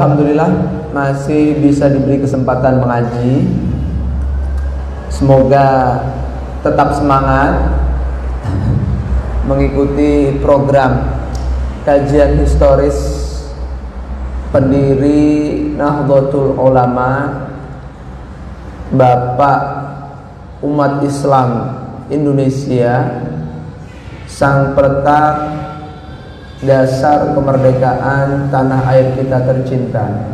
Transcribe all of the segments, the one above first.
Alhamdulillah masih bisa diberi kesempatan mengaji. Semoga tetap semangat mengikuti program kajian historis pendiri Nahdlatul Ulama, Bapak umat Islam Indonesia, sang peretak dasar kemerdekaan tanah air kita tercinta,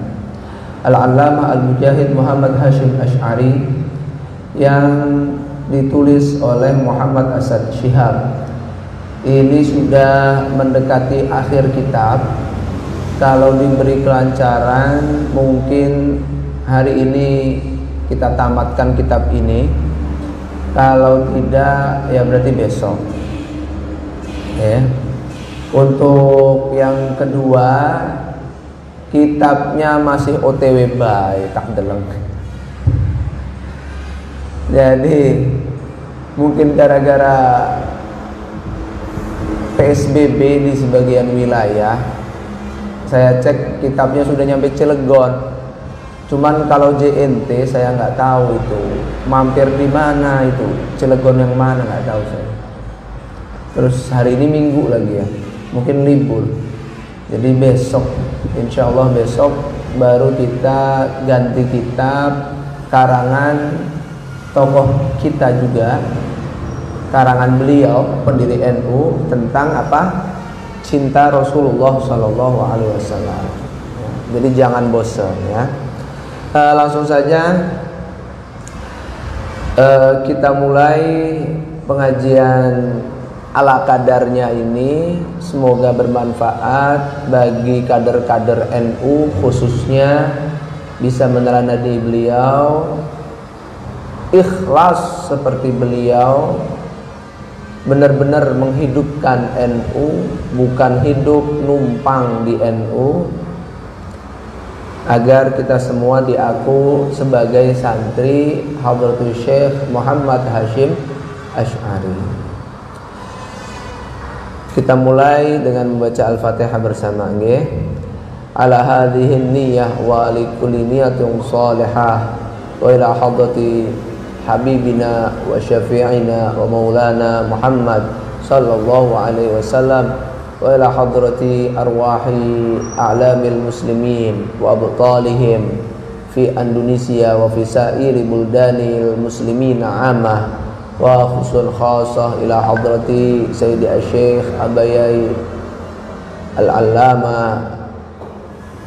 Al-Allamah Al-Mujahid Muhammad Hashim Asy'ari, yang ditulis oleh Muhammad Asad Syihab. Ini sudah mendekati akhir kitab. Kalau diberi kelancaran mungkin hari ini kita tamatkan kitab ini. Kalau tidak ya berarti besok. Ya. Untuk yang kedua, kitabnya masih OTW bae tak deleng. Jadi mungkin gara-gara PSBB di sebagian wilayah, saya cek kitabnya sudah nyampe Cilegon. Cuman kalau JNT saya nggak tahu itu mampir di mana, itu Cilegon yang mana nggak tahu saya. Terus hari ini Minggu lagi ya, mungkin libur. Jadi besok, insya Allah besok baru kita ganti kitab karangan tokoh kita juga, karangan beliau pendiri NU tentang apa? Cinta Rasulullah Sallallahu Alaihi Wasallam. Jadi jangan bosan ya. Langsung saja kita mulai pengajian ala kadarnya ini. Semoga bermanfaat bagi kader-kader NU, khususnya bisa meneladani beliau, ikhlas seperti beliau, benar-benar menghidupkan NU, bukan hidup numpang di NU, agar kita semua diaku sebagai santri Hadratul Syekh Muhammad Hashim Asy'ari. Kita mulai dengan membaca Al-Fatihah bersama nggih. Ala hadhihi niyyah wa li kulli niyatin shalihah wa ila hadrati habibina wa syafi'ina wa maulana Muhammad sallallahu alaihi wasallam wa ila hadrati arwahi a'lamil muslimin wa abtalihim fi Indonesia wa fi sa'iri buldanil muslimina 'amah wa khusus khasah ila hadrati Sayyidi Syekh Abayai Al-Allamah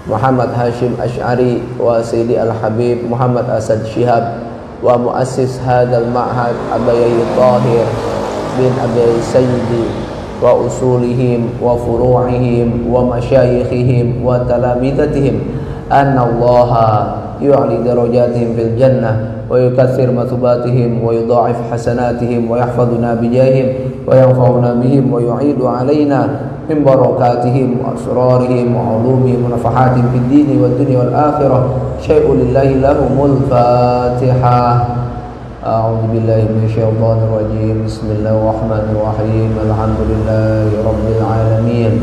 Muhammad Hashim Asy'ari wa Sayyidi Al-Habib Muhammad Asad Syihab wa muassis hadzal ma'had Abayai Tahir bin Abayai Sayyidi wa usulihim wa furu'ihim wa masyayikhihim wa talamidatihim anna Allaha yu'li darajatihim fil jannah wa yukaththir mathubatihim wa yudha'if hasanatihim wa yahfadhuna bijahim wa yanfa'una bihim wa yu'idu alaina min barakatihim wa asrarihim wa ulumihim wa nafahatihim fid dini wad dunya wal akhirah. Syai'un lillahi lahumul Fatihah. A'udzu billahi minasyaitonir rajim. Bismillahirrahmanirrahim. Alhamdulillahi rabbil alamin.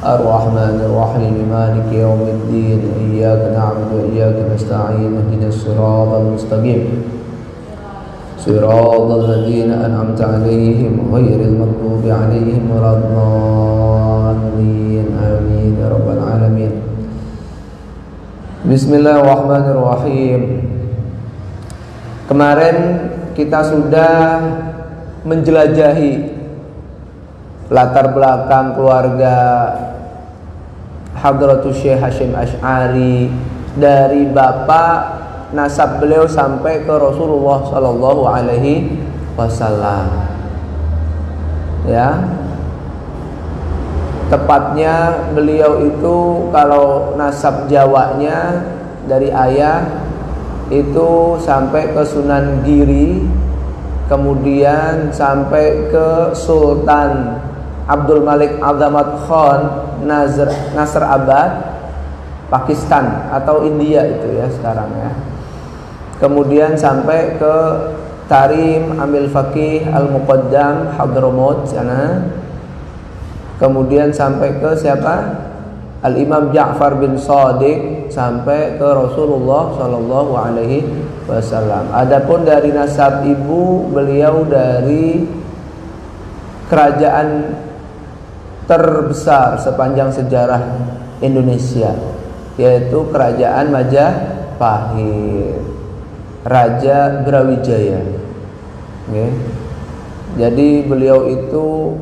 Ar-Rahmanir Rahim. Maliki yaumiddin. Iyyaka na'budu wa iyyaka nasta'in. Ihdinas siratal mustaqim. Siratal ladzina an'amta 'alaihim ghairil maghdubi 'alaihim waladdallin. Amin ya rabbal alamin. Bismillahirrahmanirrahim. Kemarin kita sudah menjelajahi latar belakang keluarga Hadratul Syekh Hashim Asy'ari, dari bapak nasab beliau sampai ke Rasulullah Sallallahu Alaihi Wasallam. Ya, tepatnya beliau itu kalau nasab Jawanya dari ayah itu sampai ke Sunan Giri, kemudian sampai ke Sultan Abdul Malik Azamat Khan Nasr Abad, Pakistan atau India itu ya sekarang ya. Kemudian sampai ke Tarim Amil Faqih Al-Muqaddam Hadramaut sana. Kemudian sampai ke siapa? Al-Imam Ja'far bin Shadiq sampai ke Rasulullah Shallallahu Alaihi Wasallam. Adapun dari nasab ibu, beliau dari kerajaan terbesar sepanjang sejarah Indonesia, yaitu Kerajaan Majapahit, Raja Brawijaya. Okay. Jadi beliau itu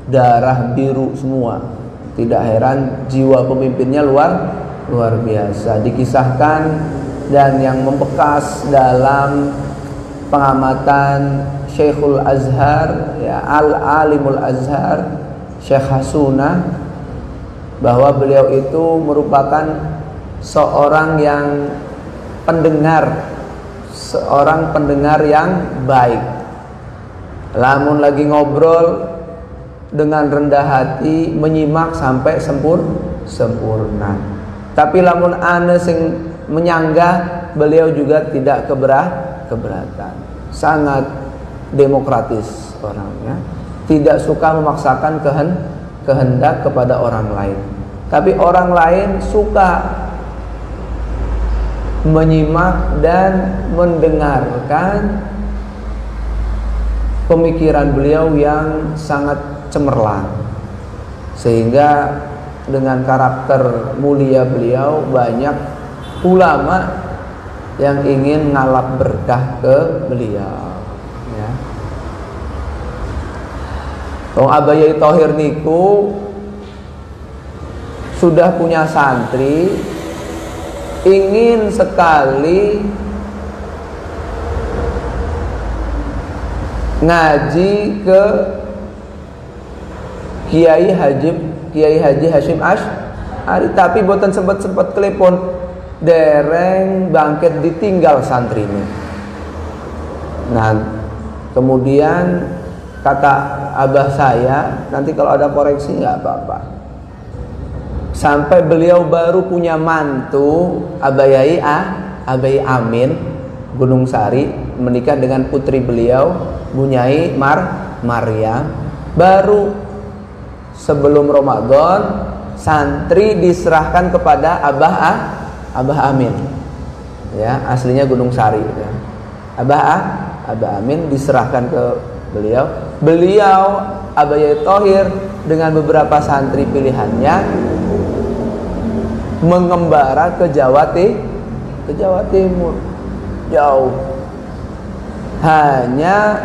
darah biru semua. Tidak heran jiwa pemimpinnya luar biasa. Dikisahkan dan yang membekas dalam pengamatan Syekhul Azhar, ya, Al-Alimul Azhar, Syekh Hasunah, bahwa beliau itu merupakan seorang yang seorang pendengar yang baik. Lamun lagi ngobrol dengan rendah hati, menyimak sampai sempurna. Tapi lamun ane sing menyanggah, beliau juga tidak keberatan. Sangat demokratis orangnya, tidak suka memaksakan kehendak kepada orang lain. Tapi orang lain suka menyimak dan mendengarkan pemikiran beliau yang sangat cemerlang. Sehingga dengan karakter mulia beliau, banyak ulama yang ingin ngalap berkah ke beliau, ya. Wong Abah Yai Thohir niku sudah punya santri, ingin sekali ngaji ke Kiai Haji Hashim Asy'ari, tapi boten sempat telepon, dereng bangkit ditinggal santrinya. Nah, kemudian kata abah saya, nanti kalau ada koreksi nggak apa-apa. Sampai beliau baru punya mantu, Abah Yai Amin Gunung Sari, menikah dengan putri beliau, Bunyai Maryam. Baru sebelum Ramadan, santri diserahkan kepada Abah Amin, ya, aslinya Gunung Sari, ya. Abah Amin diserahkan ke beliau. Abah Yai Thohir dengan beberapa santri pilihannya mengembara ke Jawa Timur, jauh. Hanya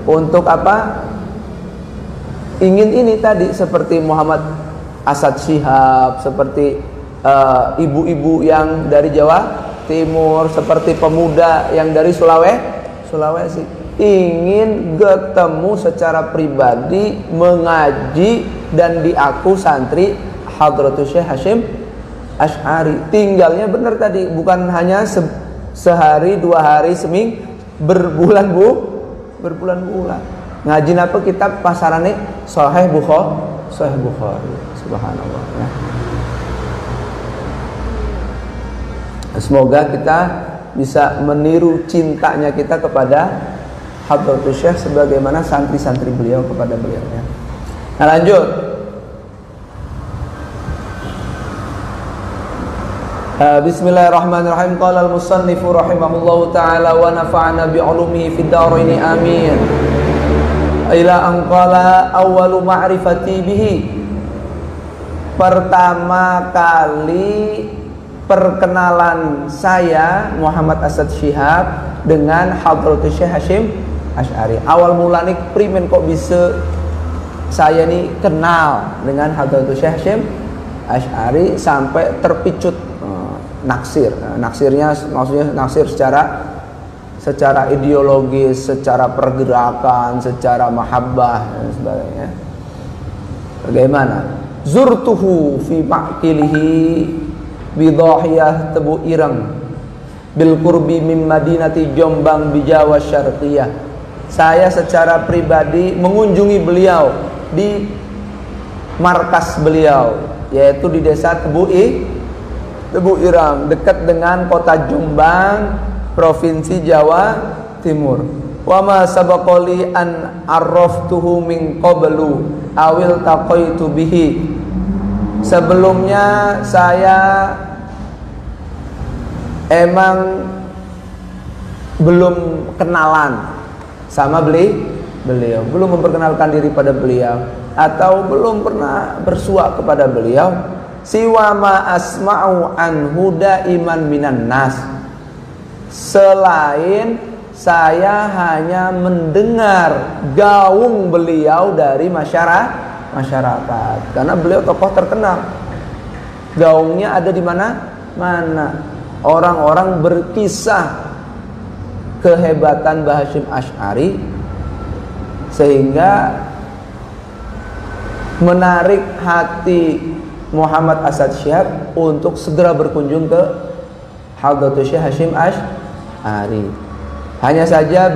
untuk apa? Ingin ini tadi, seperti Muhammad Asad Syihab, seperti ibu-ibu yang dari Jawa Timur, seperti pemuda yang dari Sulawesi, ingin ketemu secara pribadi, mengaji dan diaku santri Hadratus Syekh Hashim Asy'ari. Tinggalnya benar tadi, bukan hanya sehari, 2 hari, seminggu, berbulan-bulan. Ngaji apa kitab pasarane Sahih Bukhari. Subhanallah, ya. Semoga kita bisa meniru cintanya kita kepada Hadratus Syekh sebagaimana santri-santri beliau kepada beliau, ya. Nah, lanjut. Bismillahirrahmanirrahim. Qala al-musannifu rahimahullahu ta'ala wa nafa'ana bi'ulumihi fid dharaini amin. Ila an qala awwalu ma'rifati bihi. Pertama kali perkenalan saya Muhammad Asad Syihab dengan Hadratus Syekh Hashim Asy'ari. Awal mulanya primen kok bisa saya nih kenal dengan Hadratus Syekh Hashim Asy'ari sampai terpicut naksir. Naksirnya maksudnya naksir secara ideologis, secara pergerakan, secara mahabbah dan sebagainya. Bagaimana? Zurtuhu fi ma'kilihi bidhahiyah Tebu Ireng bil qurbi min Madinati Jombang bi Jawa Syarqiyah. Saya secara pribadi mengunjungi beliau di markas beliau, yaitu di desa Tebu Ireng, dekat dengan kota Jombang, provinsi Jawa Timur. Wa ma sabaqali an arraftuhu min qablu awil taqaitu bihi. Sebelumnya saya emang belum kenalan sama beliau, belum memperkenalkan diri pada beliau, atau belum pernah bersua kepada beliau, siwa ma asma'u an huda iman minan nas, selain saya hanya mendengar gaung beliau dari masyarakat, karena beliau tokoh terkenal. Gaungnya ada di mana? Orang-orang berkisah kehebatan Mbah Hasyim Asy'ari, sehingga menarik hati Muhammad Asad Syihab untuk segera berkunjung ke Hadratus Syekh Hasyim Asy'ari. Hanya saja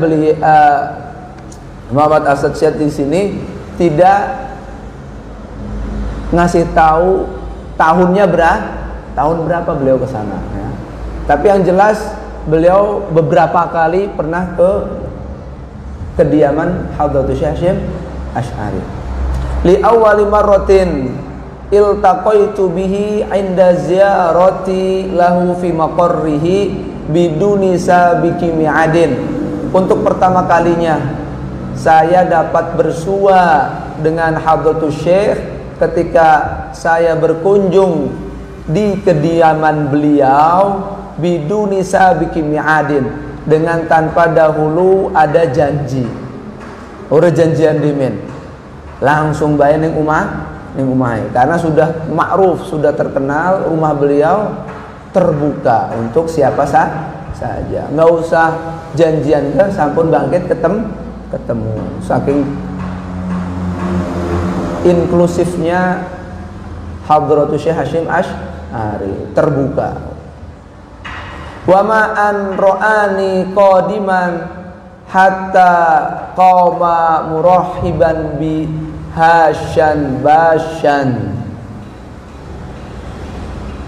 Muhammad Asad Syihab di sini tidak ngasih tahu tahun berapa beliau ke sana ya. Tapi yang jelas beliau beberapa kali pernah ke kediaman Hadratus Syekh Hasyim Asy'ari. Li awwali marratin iltaqaitu bihi 'inda ziyarati lahu fi maqarrihi biduni sabiqi mi'adin. Untuk pertama kalinya saya dapat bersua dengan Hadratus Syekh ketika saya berkunjung di kediaman beliau biduni sabiqi mi'adin, dengan tanpa dahulu ada janji. Ora janjian dimen. Langsung bae ning umahe, karena sudah ma'ruf, sudah terkenal rumah beliau terbuka untuk siapa saja. Enggak usah janjian ke sampun bangkit ketemu. Saking inklusifnya Hadratus Syekh Hasyim Asy'ari, terbuka. Wa ma an ra'ani qadiman hatta qama murahiban bi hasyan basyan.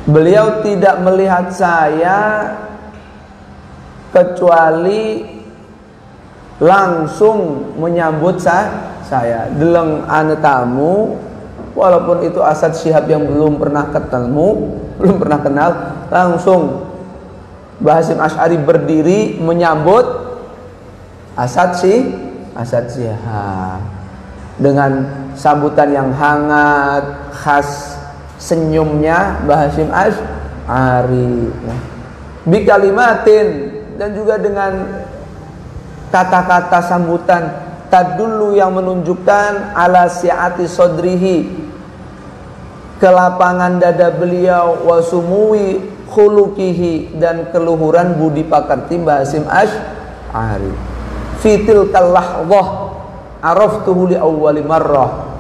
Beliau tidak melihat saya kecuali langsung menyambut saya. Deleng ane tamu, walaupun itu Asad Syihab yang belum pernah ketemu, belum pernah kenal, langsung Mbah Hasyim Asy'ari berdiri menyambut Asad Syihab dengan sambutan yang hangat, khas senyumnya Mbah Hasyim Asy'ari. Bi kalimatin, dan juga dengan kata-kata sambutan tadullu yang menunjukkan ala si'ati sodrihi, kelapangan dada beliau, wa sumuwi khuluqihi, dan keluhuran budi pakarti Mbah Hasyim Asy'ari. Fitil kallahzah araftuhu li awwali marrah.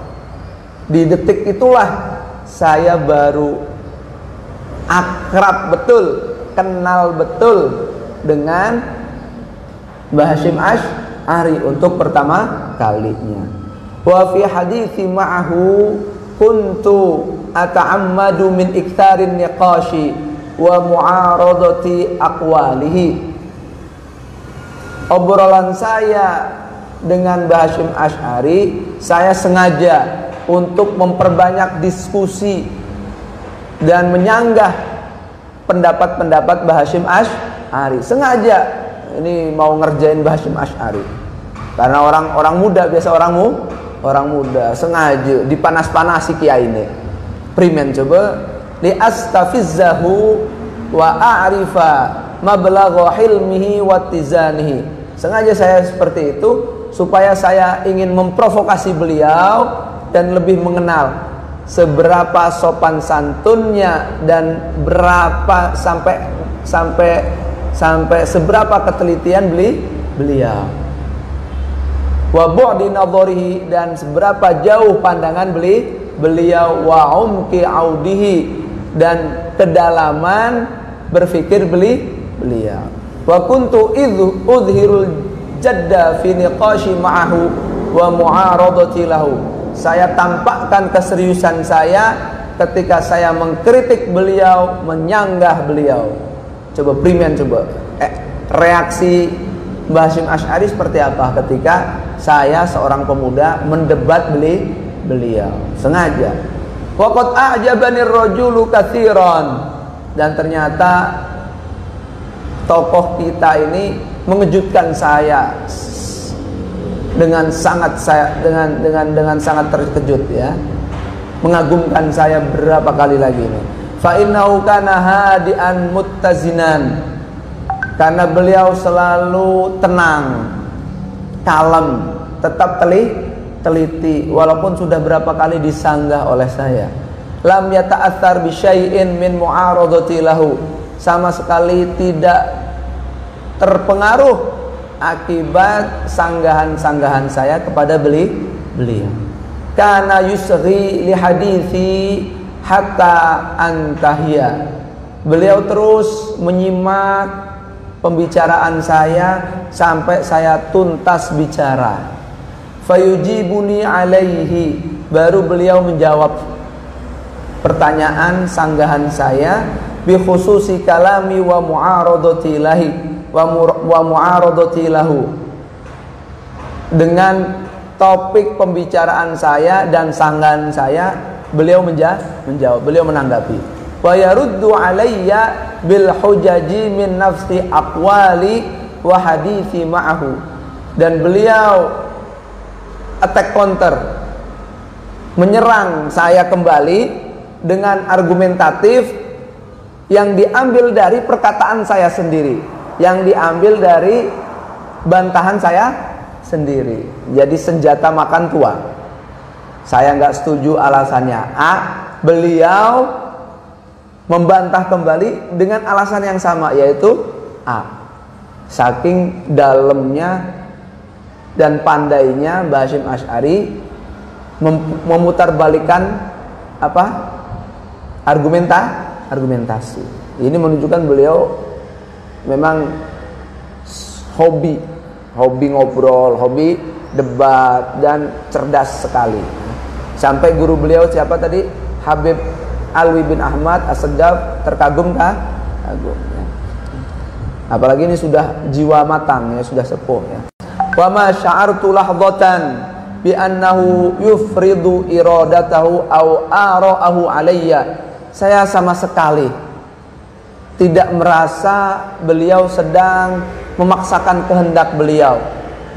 Di detik itulah saya baru akrab betul, kenal betul dengan Mbah Hasyim Asy'ari untuk pertama kalinya. Wa fi hadithi ma'ahu kuntu ata'ammadu min iktharin niqashi wa mu'aradati aqwalihi. Obrolan saya dengan Mbah Hasyim Asy'ari, saya sengaja untuk memperbanyak diskusi dan menyanggah pendapat-pendapat Mbah Hasyim Asy'ari. Sengaja ini mau ngerjain Mbah Hasyim Asy'ari, karena orang muda, biasa orang muda sengaja dipanas-panasi kiai ini. Primen coba li astafizzahu wa a'rifa mablagha hilmihi wa tizanihi. Sengaja saya seperti itu supaya saya ingin memprovokasi beliau dan lebih mengenal seberapa sopan santunnya dan berapa sampai seberapa ketelitian beliau. Wa bu'di nadharihi, dan seberapa jauh pandangan beliau, wa umqi audihi, dan kedalaman berpikir beliau. Wa kuntu idh udhirul jadda fi niqashi ma'ahu wa mu'aradati lahu. Saya tampakkan keseriusan saya ketika saya mengkritik beliau, menyanggah beliau. Coba primen reaksi Mbah Hasyim Asy'ari seperti apa ketika saya seorang pemuda mendebat beliau. Sengaja. Wa qad a'jabani ar-rajulu katsiran, dan ternyata tokoh kita ini mengejutkan saya dengan sangat sangat terkejut ya, mengagumkan saya berapa kali lagi ini. Fa innahu kana hadian muttazinan, karena beliau selalu tenang, kalem, tetap teliti walaupun sudah berapa kali disanggah oleh saya. Lam yata'athar bi syai'in min mu'aradati lahu, sama sekali tidak terpengaruh akibat sanggahan-sanggahan saya kepada beliau. Kana yusghi li hadithi hatta antahia, beliau terus menyimak pembicaraan saya sampai saya tuntas bicara. Fayujibuni alaihi, baru beliau menjawab pertanyaan sanggahan saya bi khususi kalami wa mu'aradati lahi wa mu'aradati lahu, dengan topik pembicaraan saya dan sanggahan saya beliau menjawab, beliau menanggapi. Wa yaruddu alayya bil hujaji min nafsi aqwali wa hadithi ma'ahu, dan beliau attack counter, menyerang saya kembali dengan argumentatif yang diambil dari perkataan saya sendiri, yang diambil dari bantahan saya sendiri. Jadi senjata makan tua. Saya nggak setuju alasannya A, beliau membantah kembali dengan alasan yang sama, yaitu A. Saking dalamnya dan pandainya Mbah Hasyim Asy'ari memutarbalikan argumentasi. Ini menunjukkan beliau memang hobi ngobrol, hobi debat, dan cerdas sekali. Sampai guru beliau siapa tadi? Habib Alwi bin Ahmad As-Segaf terkagum kah? Kagum ya. Apalagi ini sudah jiwa matang ya, sudah sepuh ya. Wa ma sya'artu lahdatan bi annahu yufridu iradatahu aw ara'ahu alayya. Saya sama sekali tidak merasa beliau sedang memaksakan kehendak beliau.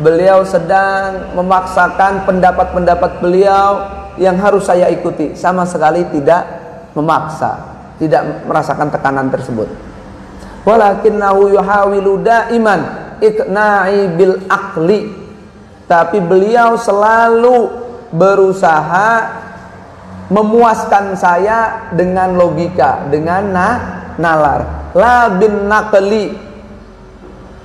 Beliau sedang memaksakan pendapat-pendapat beliau yang harus saya ikuti. Sama sekali tidak memaksa, tidak merasakan tekanan tersebut. Walakinnahu yuhawilu daiman iqna'i bil aqli. Tapi beliau selalu berusaha memuaskan saya dengan logika, dengan nalar, la bin naqli,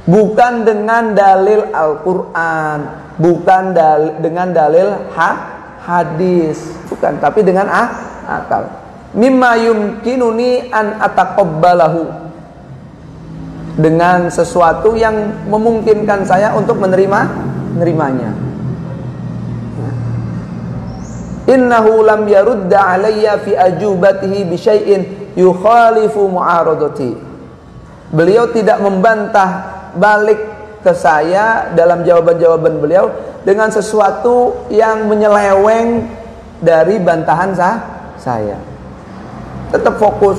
bukan dengan dalil Al-Quran, bukan dengan dalil hadis, bukan, tapi dengan akal. Mimma yumkinuni an ataqabbalahu, dengan sesuatu yang memungkinkan saya untuk menerimanya. Innahu lam yarudda alayya fi ajubatihi bi syai'in yukhalifu mu'aradati. Beliau tidak membantah balik ke saya dalam jawaban-jawaban beliau dengan sesuatu yang menyeleweng dari bantahan saya. Tetap fokus.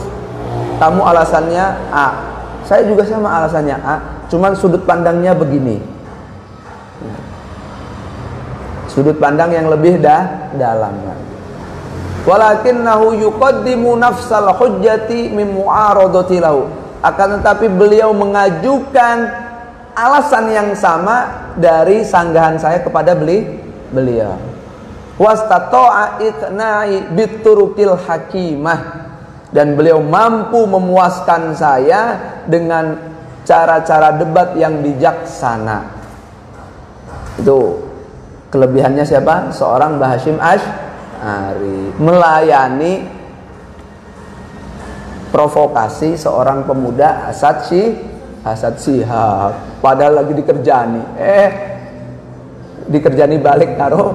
Kamu alasannya A, saya juga sama alasannya A, cuman sudut pandangnya begini. Sudut pandang yang lebih dalam. Walakinnahu yuqaddimu nafsal hujjati min mu'aradati lahu. Akan tetapi beliau mengajukan alasan yang sama dari sanggahan saya kepada beliau. Wastata'a iqna'i biturukil hakimah, dan beliau mampu memuaskan saya dengan cara-cara debat yang bijaksana. Itu kelebihannya siapa? Seorang Mbah Hasyim Asy'ari, melayani provokasi seorang pemuda Asad Syihab, padahal lagi dikerjani. Dikerjani balik karo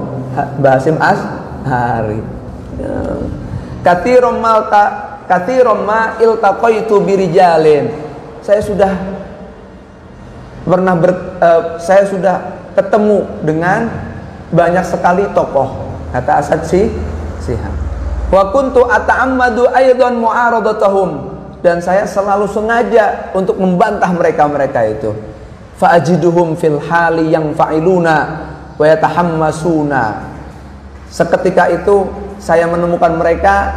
Mbah Hasyim Asy'ari. Katsiran ma iltaqaitu birijalin. Saya sudah ketemu dengan banyak sekali tokoh, kata Asad Syihab. Wa kuntu ata'ammadu aidan mu'aradatahum, dan saya selalu sengaja untuk membantah mereka itu. Fa'ajiduhum fil hali yang fa'iluna wa yatahammasuna. Seketika itu saya menemukan mereka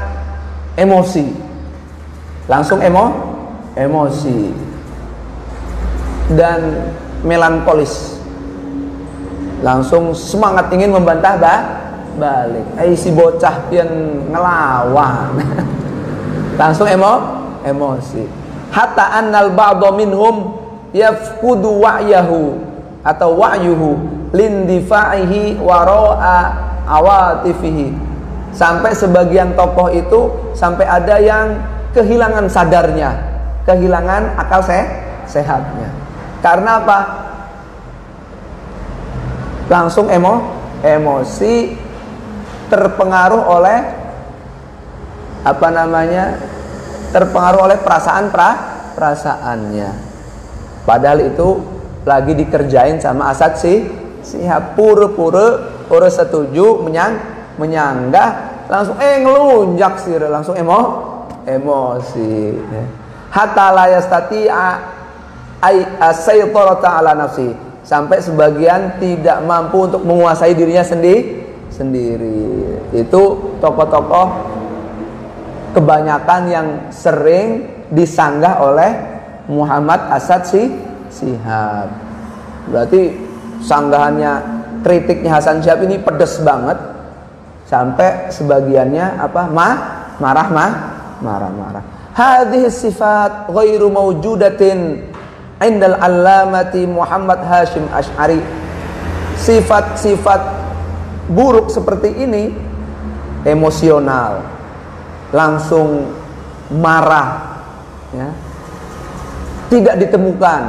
emosi, langsung emosi dan melankolis, langsung semangat ingin membantah balik. Si bocah yang ngelawan langsung emosi. Hatta annal ba'dha minhum yafqudu wa'yahu atau wa'yuhu lindifa'ihi wara'a awatifihi. Sampai sebagian tokoh itu sampai ada yang kehilangan sadarnya, kehilangan akal sehatnya. Karena apa? Langsung emosi, terpengaruh oleh terpengaruh oleh perasaannya. Padahal itu lagi dikerjain sama Asad Syihab, pura-pura setuju, menyanggah, langsung ngelunjak sih, langsung emosi. Hatta la yastati'a as-saytarata ala nafsi, sampai sebagian tidak mampu untuk menguasai dirinya sendiri. Itu tokoh-tokoh kebanyakan yang sering disanggah oleh Muhammad Asad Syihab. Berarti sanggahannya, kritiknya Hasan Syihab ini pedes banget, sampai sebagiannya marah-marah. Hadhihi sifat ghairu mawjudatin indal allamati Muhammad Hashim Asy'ari. Sifat-sifat buruk seperti ini, emosional, langsung marah, ya, tidak ditemukan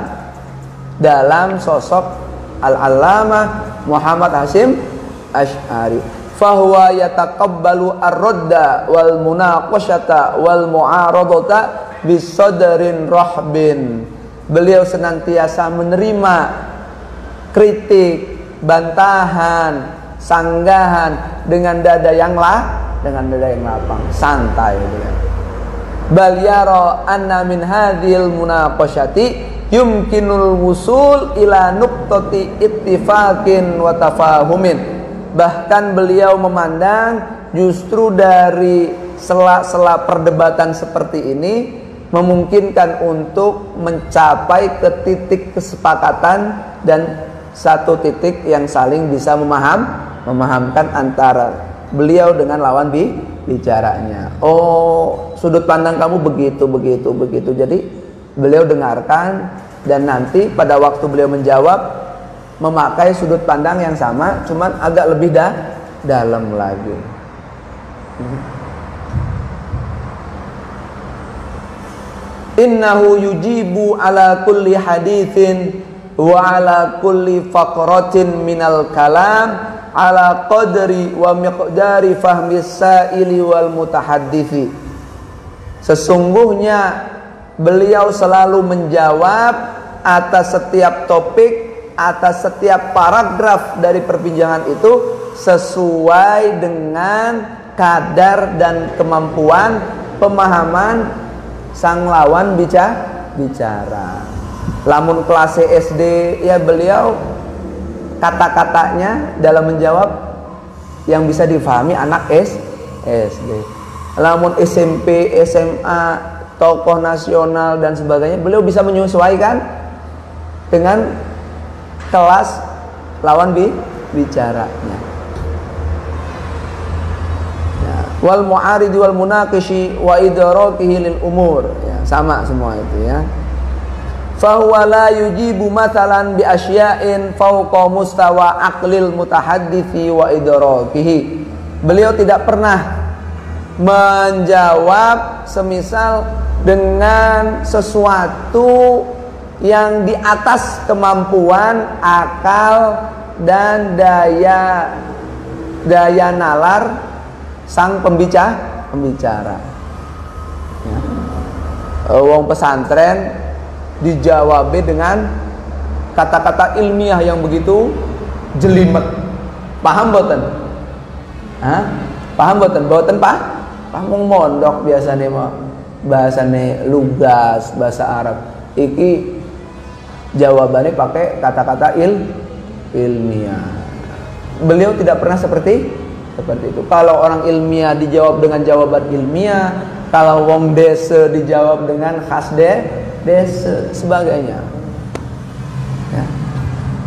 dalam sosok Al-Allamah Muhammad Hashim Asy'ari. Fahuwa yataqabbalu ar-radda wal munaqashata wal mu'aradata bisadrin rahbin. Beliau senantiasa menerima kritik, bantahan, sanggahan dengan dada yang lapang, santai beliau. Bal yara anna min hadhil munaqashati yumkinul wusul ila nuqtati ittifaqin wa tafahumin. Bahkan beliau memandang justru dari sela-sela perdebatan seperti ini memungkinkan untuk mencapai ke titik kesepakatan dan satu titik yang saling bisa memahamkan antara beliau dengan lawan bicaranya. Oh, sudut pandang kamu begitu. Jadi beliau dengarkan, dan nanti pada waktu beliau menjawab memakai sudut pandang yang sama, cuman agak lebih dalam lagi. Innahu yujibu ala kulli hadithin wa ala kulli faqratin minal kalam ala qadri wa miqdari fahmi sa'ili wal mutahaddithi. Sesungguhnya beliau selalu menjawab atas setiap topik, atas setiap paragraf dari perbincangan itu sesuai dengan kadar dan kemampuan pemahaman sang lawan bicara. Lamun kelas SD ya beliau kata-katanya dalam menjawab yang bisa difahami anak SD. Lamun SMP, SMA, tokoh nasional dan sebagainya, beliau bisa menyesuaikan dengan kelas lawan bicaranya. Ya. Wal mu'aridi wal munaqishi wa idrakihi lil umur, ya, sama semua itu, ya. Fa huwa la yujibu mathalan bi asya'in fawqa mustawa aqlil mutahaddithi wa idrakihi. Beliau tidak pernah menjawab semisal dengan sesuatu yang di atas kemampuan akal dan daya nalar sang pembicara. Ya. Wong pesantren dijawab dengan kata-kata ilmiah yang begitu jelimet. Paham boten? Paham boten? Boten paham mondok biasanya mah. bahasane lugas, bahasa Arab. Iki jawabannya pakai kata-kata ilmiah. Beliau tidak pernah seperti itu. Kalau orang ilmiah dijawab dengan jawaban ilmiah, kalau wong desa dijawab dengan khas desa sebagainya. Ya.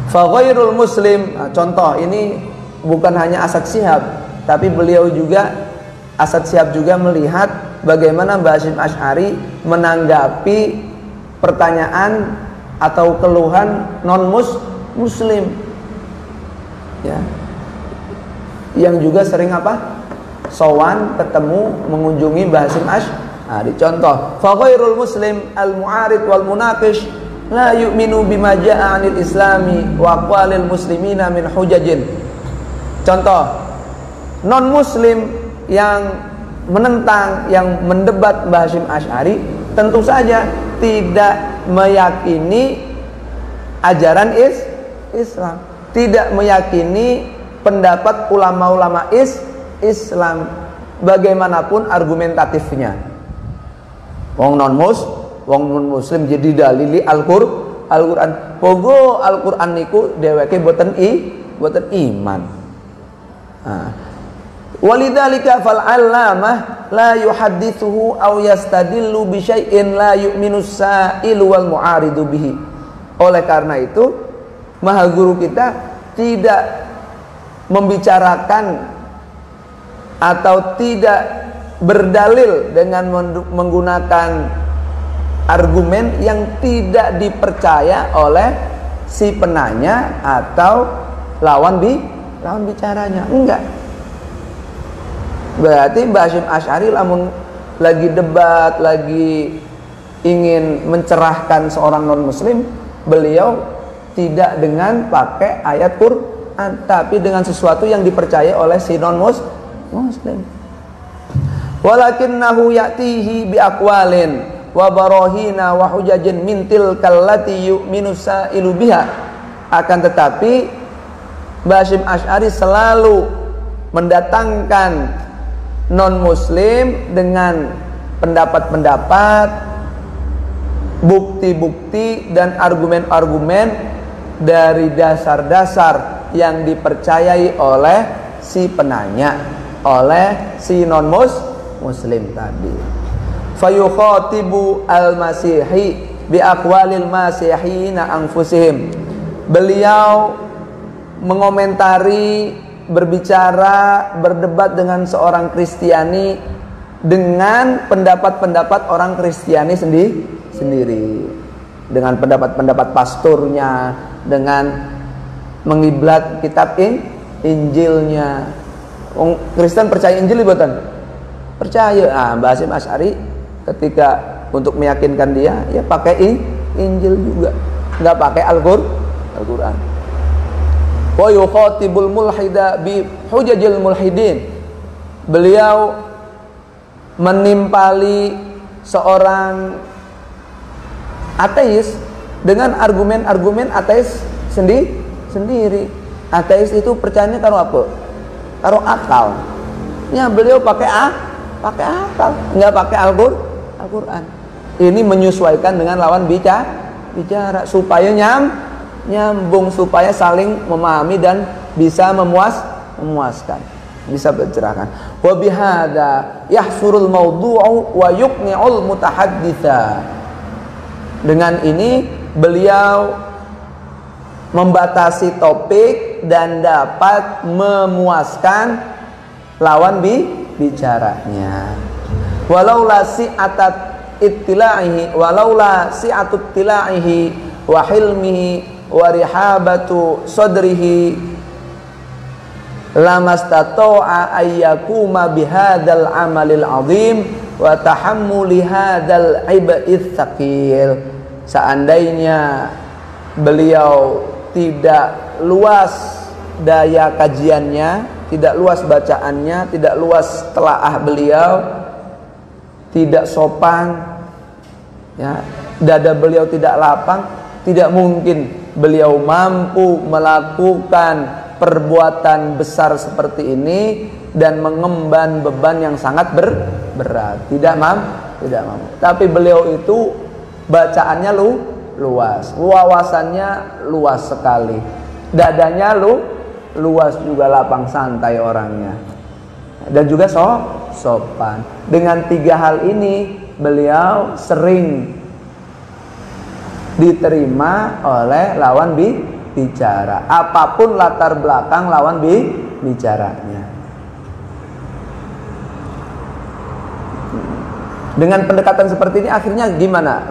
Fa ghairul muslim, nah, contoh ini bukan hanya Asad Syihab, tapi beliau juga Asad Syihab juga melihat bagaimana Mbah Hasyim Asy'ari menanggapi pertanyaan atau keluhan non-muslim, ya, yang juga sering apa? Sowan, ketemu, mengunjungi Mbah Hasyim Asy'ari. Contoh, fa ghairul muslim al-mu'arid wal munaqish la yu'minu bima jaa'a 'anil islami wa aqwalil muslimina min hujajin. Contoh, non-muslim yang menentang, yang mendebat Mbah Hasyim Asy'ari tentu saja tidak meyakini ajaran Islam, tidak meyakini pendapat ulama-ulama Islam bagaimanapun argumentatifnya. Wong non-muslim jadi dalili Al-Qur'an. Pogo Al-Qur'an niku dheweke boten iman. Walidzalika fal 'allamah la yuhaddithuhu aw yastadillu bi syai'in la yu'minu sa'ilu wal mu'aridu bihi. Oleh karena itu, maha guru kita tidak membicarakan atau tidak berdalil dengan menggunakan argumen yang tidak dipercaya oleh si penanya atau lawan bicaranya. Enggak. Berarti Mbah Hasyim Asy'ari lamun lagi debat, lagi ingin mencerahkan seorang non-muslim, beliau tidak dengan pakai ayat Quran, tapi dengan sesuatu yang dipercaya oleh si non-muslim. Walakinnahu ya'tihi bi aqwalin wa barahina wa hujajin min tilkal lati yu'minu sa'ilu biha. Akan tetapi Mbah Hasyim Asy'ari selalu mendatangkan non-muslim dengan pendapat-pendapat, bukti-bukti dan argumen-argumen dari dasar-dasar yang dipercayai oleh si penanya, oleh si non-muslim tadi. Fayukhatibu al-masihi bi aqwalil masihina anfusihim. Beliau mengomentari, berbicara, berdebat dengan seorang Kristiani dengan pendapat-pendapat orang Kristiani sendiri, dengan pendapat-pendapat pastornya, dengan mengiblat kitab Injilnya. Kristen percaya Injil bukan? Percaya. Mbah Hasyim Asy'ari ketika untuk meyakinkan dia, ya pakai Injil juga, nggak pakai Al-Qur'an. Wa yukhatibul mulhida bi hujajil mulhidin. Beliau menimpali seorang ateis dengan argumen-argumen ateis sendiri. Ateis itu percayanya karo apa? Karo akal. Ya, beliau pakai akal, nggak pakai Al-Qur'an. Ini menyesuaikan dengan lawan bicara supaya nyambung, supaya saling memahami dan bisa memuaskan, bisa mencerahkan. Wa bihadza yahsurul mawdu'u wa yuqni'ul mutahadditsa. Dengan ini beliau membatasi topik dan dapat memuaskan lawan bicaranya. Walaula si'atut ittila'ihi wa hilmihi wa rihabatu sadrihi lamastata'a ayyakuma bihadzal amalil azim wa tahammuli hadzal ib'its tsaqil. Seandainya beliau tidak luas daya kajiannya, tidak luas bacaannya, tidak luas telaah beliau, tidak sopan, ya, dada beliau tidak lapang, tidak mungkin beliau mampu melakukan perbuatan besar seperti ini dan mengemban beban yang sangat berat. Tidak mampu. tidak mampu. Tapi beliau itu bacaannya luas, wawasannya luas sekali, dadanya luas juga, lapang santai orangnya, dan juga sopan. Dengan 3 hal ini beliau sering diterima oleh lawan bicara, apapun latar belakang lawan bicaranya. Dengan pendekatan seperti ini akhirnya gimana?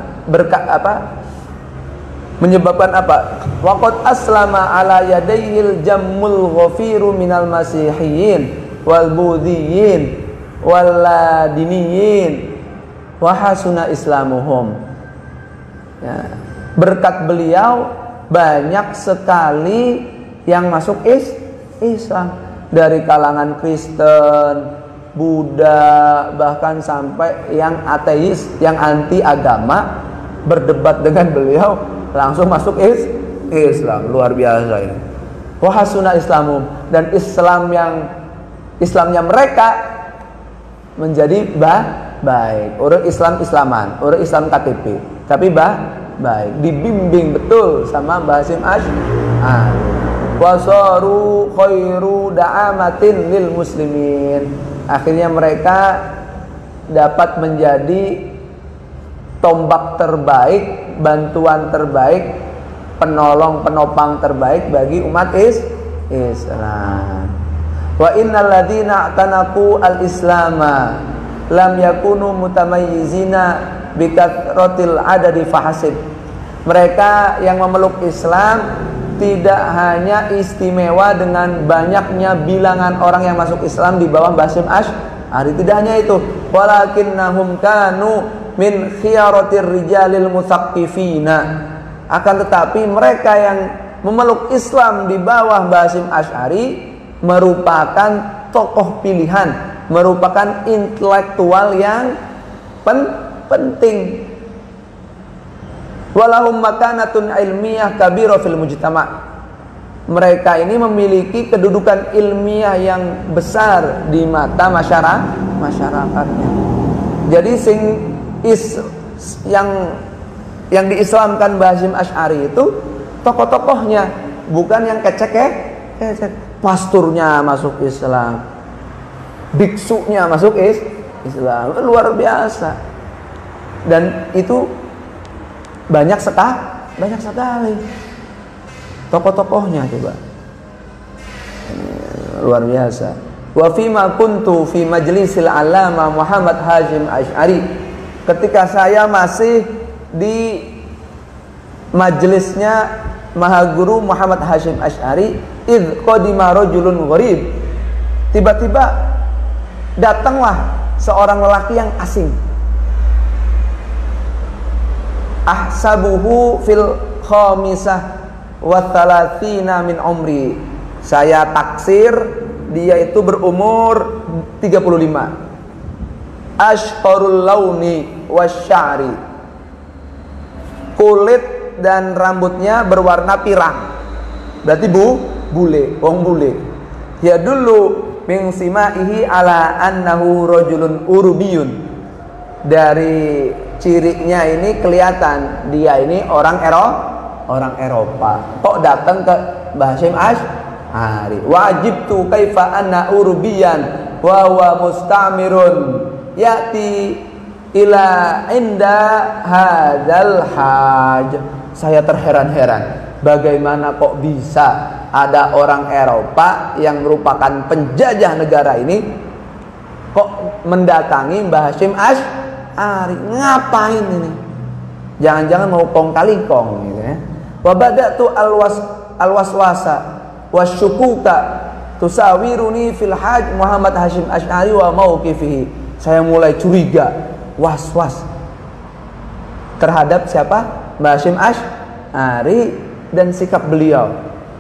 Menyebabkan apa? Waqad aslama ala yadayhil jammul ghafiru minal masihiyyin wal budhiyyin wal ladiniyin wa hasuna islamuhum. Ya, berkat beliau banyak sekali yang masuk Islam, dari kalangan Kristen, Buddha, bahkan sampai yang ateis, yang anti agama, berdebat dengan beliau langsung masuk Islam. Luar biasa ini. Wahasuna Islamum, dan Islamnya mereka menjadi baik. Orang Islaman, orang Islam KTP, tapi baik, dibimbing betul sama Mbah Hasyim Asy'ari. Wasaru khairu da'amatin lil muslimin. Akhirnya mereka dapat menjadi tombak terbaik, bantuan terbaik, penolong penopang terbaik bagi umat Islam. Wa innal ladzina tanaqu al-islama lam yakunu mutamayyizina bi kathratil adadi fahasib. Mereka yang memeluk Islam tidak hanya istimewa dengan banyaknya bilangan orang yang masuk Islam di bawah Mbah Hasyim Asy'ari, tidak hanya itu, walakinnahum kanu min khiyaratir rijalil mutsaqqifina. Akan tetapi mereka yang memeluk Islam di bawah Mbah Hasyim Asy'ari merupakan tokoh pilihan, merupakan intelektual yang penting. Walahum makanatun ilmiah kabira fil mujtama'. Mereka ini memiliki kedudukan ilmiah yang besar di mata masyarakatnya. Jadi yang diislamkan Mbah Hasyim Asy'ari itu tokoh-tokohnya, bukan yang kecek. Pasturnya masuk Islam, biksunya masuk Islam, luar biasa. Dan itu banyak sekali tokoh-tokohnya, coba, luar biasa. Wa fima kuntu fi majlisil alama Muhammad Hasyim Asy'ari, ketika saya masih di majelisnya Mahaguru Muhammad Hasyim Asy'ari, idh qadima rajulun gharib, tiba-tiba datanglah seorang lelaki yang asing. Ahsabuhu fil khamisah wa thalathina min umri, saya taksir dia itu berumur 35. Ashqarul launi wasya'ri, kulit dan rambutnya berwarna pirang, berarti bule. Ya dulu min simaihi ala annahu rajulun urubiyun, dari cirinya ini kelihatan dia ini orang Eropa. Kok datang ke Mbah Hasyim Asy'ari? Wajibtu kaifa anna urubiyan wa huwa mustamirun yati ila inda hadzal haj. Saya terheran-heran, bagaimana kok bisa ada orang Eropa yang merupakan penjajah negara ini kok mendatangi Mbah Hasyim Asy'ari? Ngapain ini? Jangan-jangan mau kong kali kong gitu ya. Wa badatu alwaswasa wasyukuka tusawiruni fil haj Muhammad Hasyim Asy'ari wa mauqifihi. Saya mulai curiga, was-was terhadap siapa? Mbah Hasyim Asy'ari dan sikap beliau.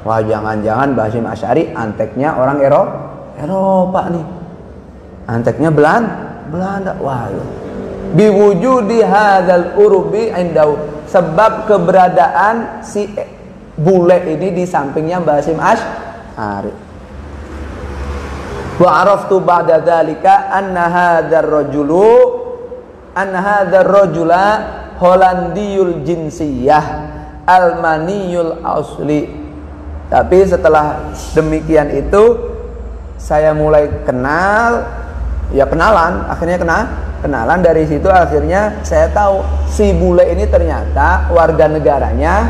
Wah, jangan-jangan Mbah Hasyim Asy'ari anteknya orang Eropa nih. Anteknya Belanda. Wah, biwujudi hadzal urubi indau, sebab keberadaan si bule ini di sampingnya Mbah Hasyim Asy'ari. Wa araftu ba'da dzalika anna hadzal rajulu an hadzal rajula Holandiyul jinsiyah Almaniyul asli. Tapi setelah demikian itu saya mulai kenal, ya kenalan, akhirnya kenalan. Dari situ akhirnya saya tahu si bule ini ternyata warga negaranya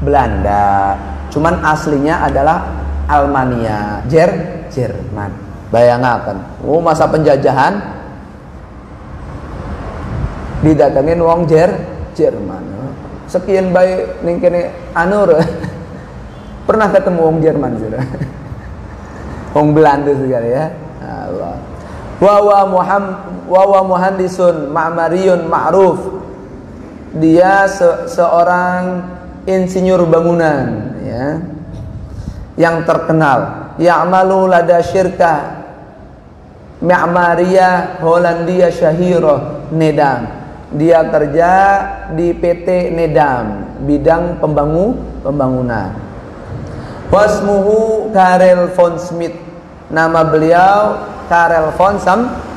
Belanda, cuman aslinya adalah Almania, Jerman. Bayangkan, masa penjajahan didatengin wong Jerman. Sekian baik ning kene anur. Pernah ketemu wong Jerman sih. Wong Belanda sekali ya. Allah. Wa muhandisun ma'mariyun ma'ruf. Dia seorang insinyur bangunan ya. Yang terkenal. Ya'malu lada syirkah Ma'mariyah Hollandia Syahirah Nedam. Dia kerja di PT Nedam, bidang pembangunan. Wasmuhu Karel von Smith. Nama beliau Karel von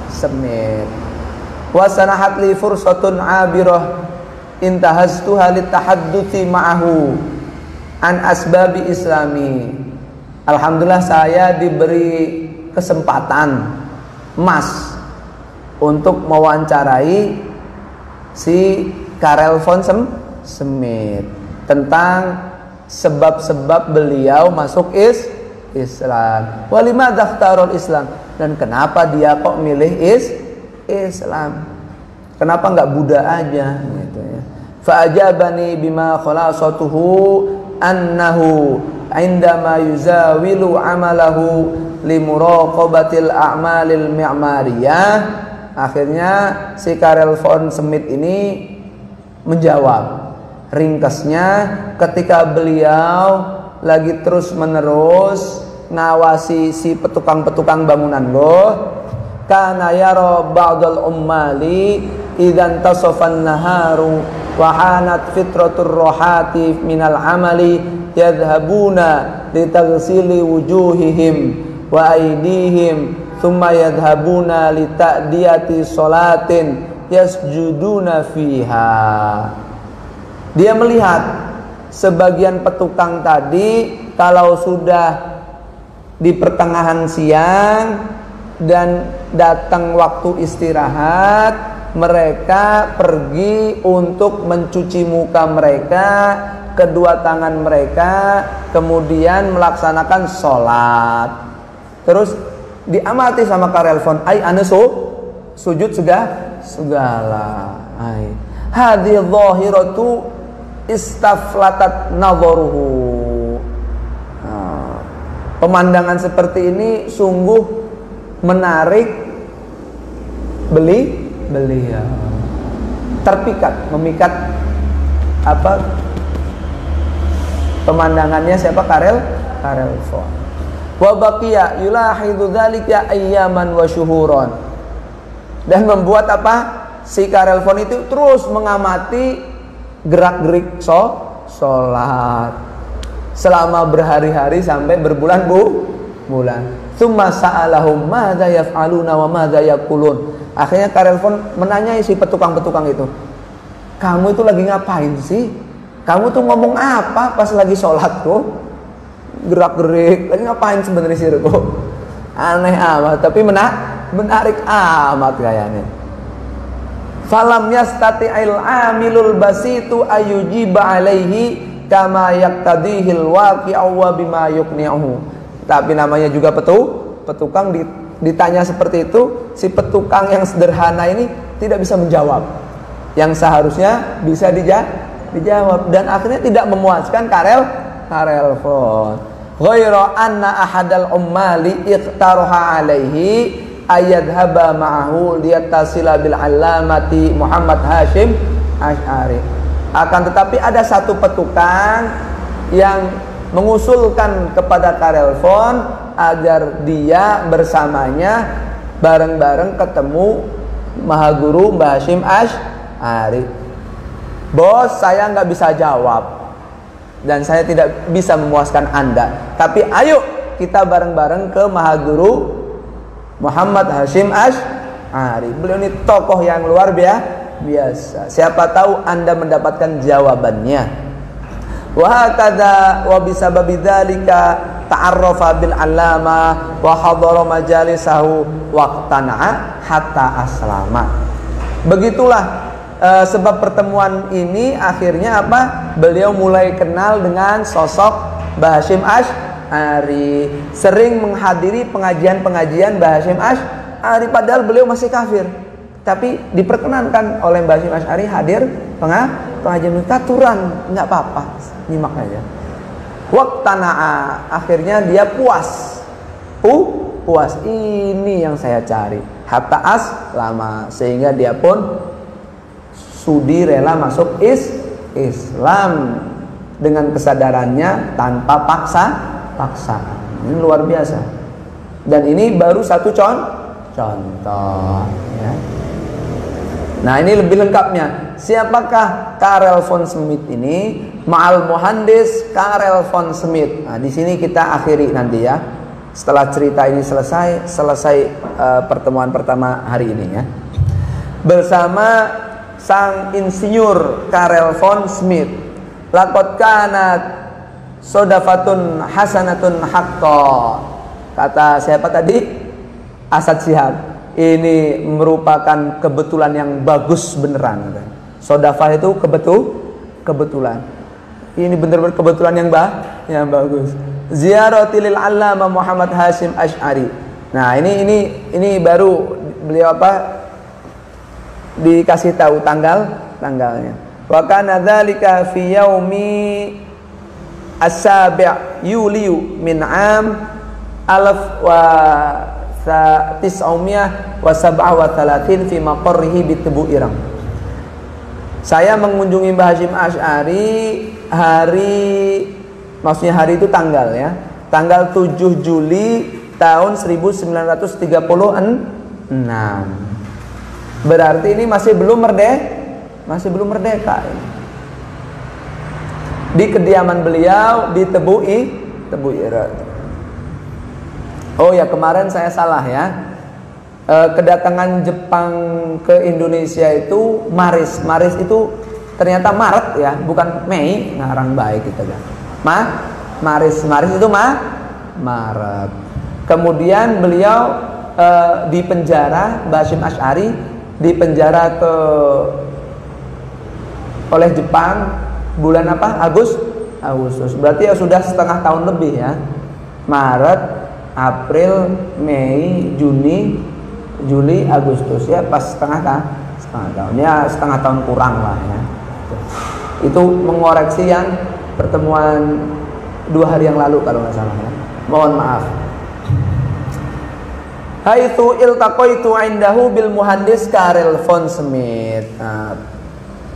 Smith. Wasanahat li fursatun abirah intahaztuha litahadduthi ma'ahu an asbabi islami. Alhamdulillah saya diberi kesempatan emas untuk mewawancarai si Karel von Smith tentang sebab-sebab beliau masuk Islam. Walima dakhtarul Islam, dan kenapa dia kok milih Islam? Kenapa nggak Buddha aja gitu ya. Fa ajabani bima khalasatuhu annahu indama yuzawilu amalahu limuraqabatil a'malil mi'mariyah. Akhirnya si Karel von Smith ini menjawab ringkasnya ketika beliau lagi terus menerus ngawasi si petukang-petukang bangunan loh. Kana yara ba'dal ummali idzan tasafan naharu wa hanat fitratur rohati minal amali yadhhabuna litaghsili wujuhihim wa aydihim thumma yadhhabuna li ta'diyati sholatin yasjuduna fiha. Dia melihat sebagian petukang tadi kalau sudah di pertengahan siang dan datang waktu istirahat, mereka pergi untuk mencuci muka mereka, kedua tangan mereka, kemudian melaksanakan sholat. Terus diamati sama Karel von sujud segala. Hadhihi dhahiratu istaflatat nadharuhu. Pemandangan seperti ini sungguh menarik beliau. Memikat apa pemandangannya siapa? Karel von. Wa baqiya yulahidu dzalika ayyaman wa syuhuran. Dan membuat apa? Si Karel von itu terus mengamati gerak-gerik sholat selama berhari-hari sampai berbulan-bulan. Tsumma sa'alahum madza yaf'aluna wa madza yaqulun. Akhirnya Karel von menanyai si petukang-petukang itu, kamu itu lagi ngapain sih? Kamu tuh ngomong apa pas lagi sholat tuh? Gerak-gerik, lagi ngapain sebenarnya sih kok? Aneh amat, tapi menarik amat kayaknya. Falam yastati'il amilul basitu ayujiba alaihi kama yaqtadihil waqi'u wa bima yuqni'uhu. Tapi namanya juga petukang, ditanya seperti itu, si petukang yang sederhana ini tidak bisa menjawab yang seharusnya bisa dijawab, dan akhirnya tidak memuaskan Karel von. Ghaira anna ahadal ummali iqtaraha alaihi ayadhaba ma'ahu liyatasila bil alamati Muhammad Hashim Asy'ari. Akan tetapi ada satu petukang yang mengusulkan kepada Karel von agar dia bersamanya bareng-bareng ketemu Mahaguru Mbah Hashim Asy'ari. Bos, saya nggak bisa jawab dan saya tidak bisa memuaskan Anda, tapi ayo kita bareng-bareng ke Mahaguru Muhammad Hashim Asy'ari. Beliau ini tokoh yang luar biasa. Siapa tahu Anda mendapatkan jawabannya. Wa hakadha wa bisababi dzalika ta'arrafa bil 'allama wa hadara majalisahu waqtana'a hatta aslama. Begitulah sebab pertemuan ini akhirnya apa? Beliau mulai kenal dengan sosok Mbah Hasyim Asy'ari, sering menghadiri pengajian-pengajian Mbah Hasyim Asy'ari padahal beliau masih kafir. Tapi diperkenankan oleh Mbah Hasyim Asy'ari hadir pengajian katuran, enggak apa-apa, nyimak aja. Waqtana'a, akhirnya dia puas. Puas, ini yang saya cari. Hatta aslama, sehingga dia pun sudi rela masuk Islam dengan kesadarannya tanpa paksaan. Ini luar biasa. Dan ini baru satu contoh ya. Nah, ini lebih lengkapnya. Siapakah Karel von Schmidt ini? Ma'al Muhandis Karel von Schmidt. Nah, di sini kita akhiri nanti ya. Setelah cerita ini selesai pertemuan pertama hari ini ya. Bersama sang insinyur Karel von Schmidt. Laqad kanat sodafatun hasanatun haqqo. Kata siapa tadi? Asad Syihab. Ini merupakan kebetulan yang bagus beneran. Sodafah itu kebetulan. Ini benar-benar kebetulan yang bagus. Ziyaratil Allama Muhammad Hasyim Asy'ari. Nah, ini baru beliau dikasih tahu tanggalnya. Wa kana dzalika fi yaumi as-sabi' Yuliu min 'am 1937 fi maqarrihi bi Tebu Irang. Saya mengunjungi Mbah Hasyim Asy'ari maksudnya hari itu tanggal ya. Tanggal 7 Juli tahun 1936. Berarti ini masih belum merdeka ini. Di kediaman beliau di Tebu Irang. Oh ya, kemarin saya salah ya. Kedatangan Jepang ke Indonesia itu Maris itu ternyata Maret ya, bukan Mei. Ngarang baik kita kan. Maris itu Maret. Kemudian beliau dipenjara, Mbah Hasyim Asy'ari dipenjara oleh Jepang bulan apa? Agustus. Berarti ya sudah setengah tahun lebih ya. Maret, April, Mei, Juni, Juli, Agustus ya, pas setengah tahun ya, setengah tahun kurang lah ya. Itu mengoreksi yang pertemuan 2 hari yang lalu kalau nggak salah ya. Mohon maaf. Haitsu iltaqaitu indahu bil muhandis Karel von Schmidt. Nah,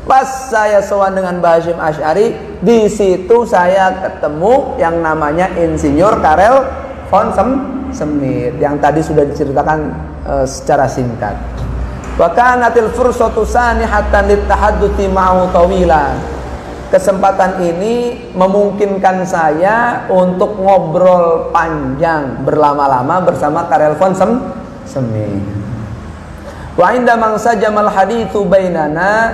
pas saya sowan dengan Mbah Hasyim Asy'ari, di situ saya ketemu yang namanya Insinyur Karel von Schmidt yang tadi sudah diceritakan secara singkat. Wa kanatil fursatu sanihatan litahadduti ma'hu tawilan. Kesempatan ini memungkinkan saya untuk ngobrol panjang berlama-lama bersama Karel von Schmidt. Wa inda mangsajamal haditsu bainana,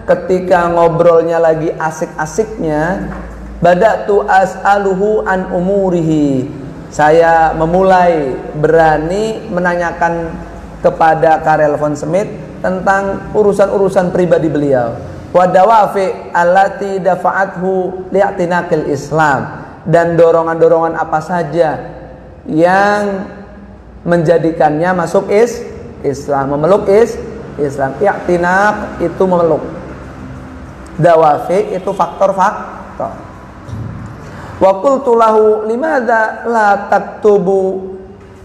ketika ngobrolnya lagi asik-asiknya, bada'tu as'aluhu an umurihi. Saya memulai berani menanyakan kepada Karel von Schmidt tentang urusan-urusan pribadi beliau. Wa dawafi allati dafa'athu li'tinaqil Islam, dan dorongan-dorongan apa saja yang menjadikannya masuk Islam, memeluk Islam. I'tinaq itu memeluk. Dawafi itu faktor-faktor. Wa qultu lahu limadza la taktubu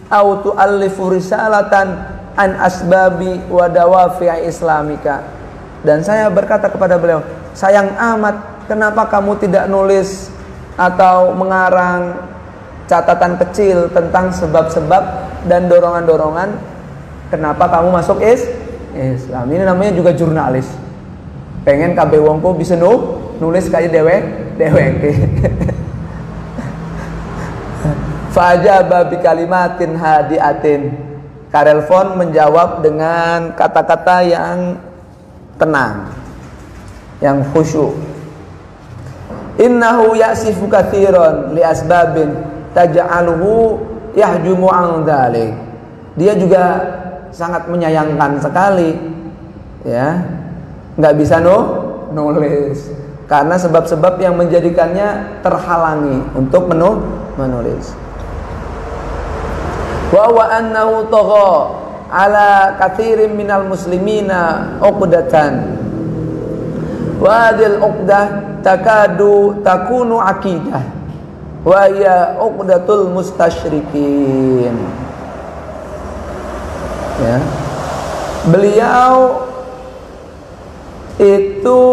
aw tu'allifu risalatan an asbabi wa dawafi' islamika. Dan saya berkata kepada beliau, sayang amat, kenapa kamu tidak nulis atau mengarang catatan kecil tentang sebab-sebab dan dorongan-dorongan kenapa kamu masuk Islam. Ini namanya juga jurnalis. Pengen kabeh wong ku bisa nulis kayak dewek. Fajaba bi kalimatin hadiatin. Karel von menjawab dengan kata-kata yang tenang, yang khusyuk. Innahu ya'sifu katsiran li asbabin taj'aluhu yahjumu an dzalik. Dia juga sangat menyayangkan sekali, ya, nggak bisa nulis karena sebab-sebab yang menjadikannya terhalangi untuk menulis. Wa wa annahu tagha ala katsirin minal muslimina uqdatan wa hadhil uqdah takunu aqidah wa ya uqdatul mustasyrikin. Ya. Beliau itu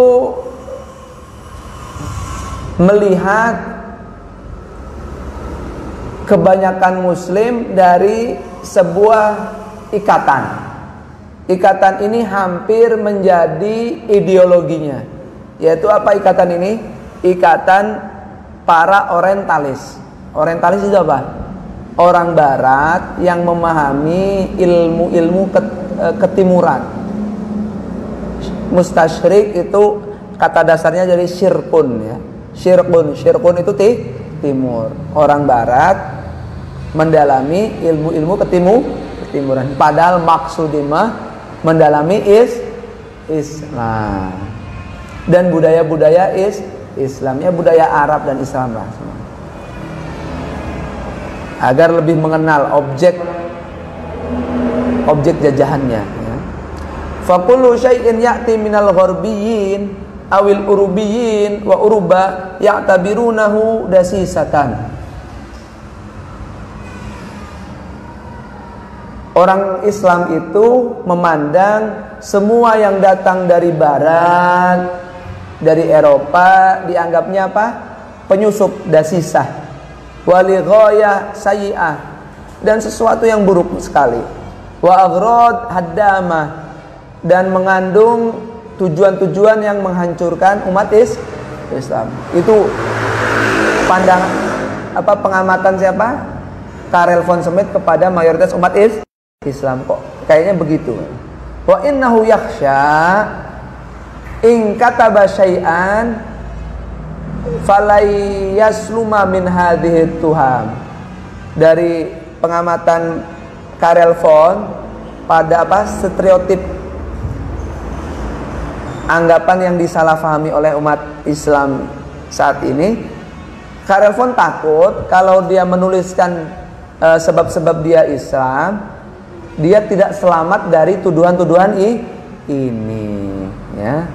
melihat kebanyakan muslim dari sebuah ikatan. Ikatan ini hampir menjadi ideologinya. Yaitu apa ikatan ini? Ikatan para orientalis. Orientalis itu apa? Orang barat yang memahami ilmu-ilmu ketimuran. Mustasyrik itu kata dasarnya dari syirkun, ya. Syirkun itu timur. Orang barat mendalami ilmu-ilmu ketimuran. Padahal maksudnya mendalami Islam dan budaya-budaya Islamnya, budaya Arab dan Islam lah semua. Agar lebih mengenal objek jajahannya, ya. Fa kullu syai'in ya'ti minal gharbiyyin awil urubiyyin wa uruba ya'tabirunahu dasisatan. Orang Islam itu memandang semua yang datang dari barat, dari Eropa, dianggapnya apa? Penyusup, dasisah. Wali ghayah sayyi'ah, dan sesuatu yang buruk sekali. Wa aghrad haddamah, dan mengandung tujuan-tujuan yang menghancurkan umat Islam. Itu pandangan pengamatan siapa? Karel von Schmidt kepada mayoritas umat Islam. Kok kayaknya begitu. Wa innahu yakhsha in kataba syai'an falai yasluma min hadhihi tuham. Dari pengamatan Karel von pada stereotip anggapan yang disalahfahami oleh umat Islam saat ini, Karel von takut kalau dia menuliskan sebab-sebab dia Islam, dia tidak selamat dari tuduhan-tuduhan ini, ya.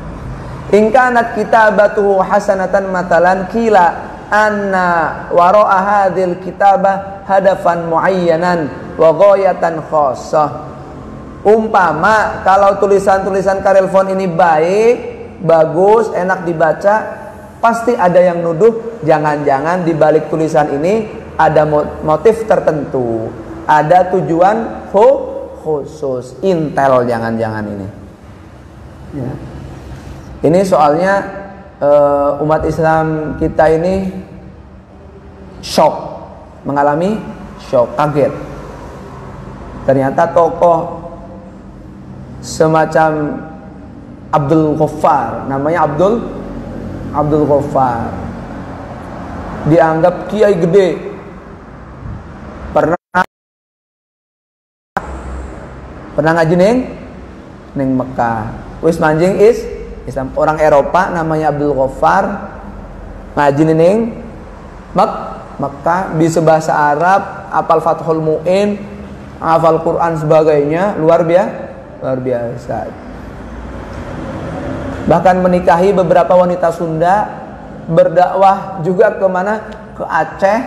In kanat kitabatuhu hasanatan matalan kila anna wara'a hadhil kitabah hadafan muayyanan wa ghayatan khassah. Umpama kalau tulisan-tulisan Karel von ini baik, bagus, enak dibaca, pasti ada yang nuduh jangan-jangan di balik tulisan ini ada motif tertentu, ada tujuan khusus, intel jangan-jangan ini, ya. Ini soalnya umat Islam kita ini mengalami shock, kaget. Ternyata tokoh semacam Abdul Ghaffar, namanya Abdul Ghaffar, dianggap kiai gede, pernah ngaji neng Mekah, wis manjing Islam. Orang Eropa namanya Abdul Ghaffar, ngaji neng Mekah, bisa bahasa Arab, hafal Fathul Mu'in, hafal Quran sebagainya, luar biasa. Bahkan menikahi beberapa wanita Sunda, berdakwah juga ke mana? Ke Aceh.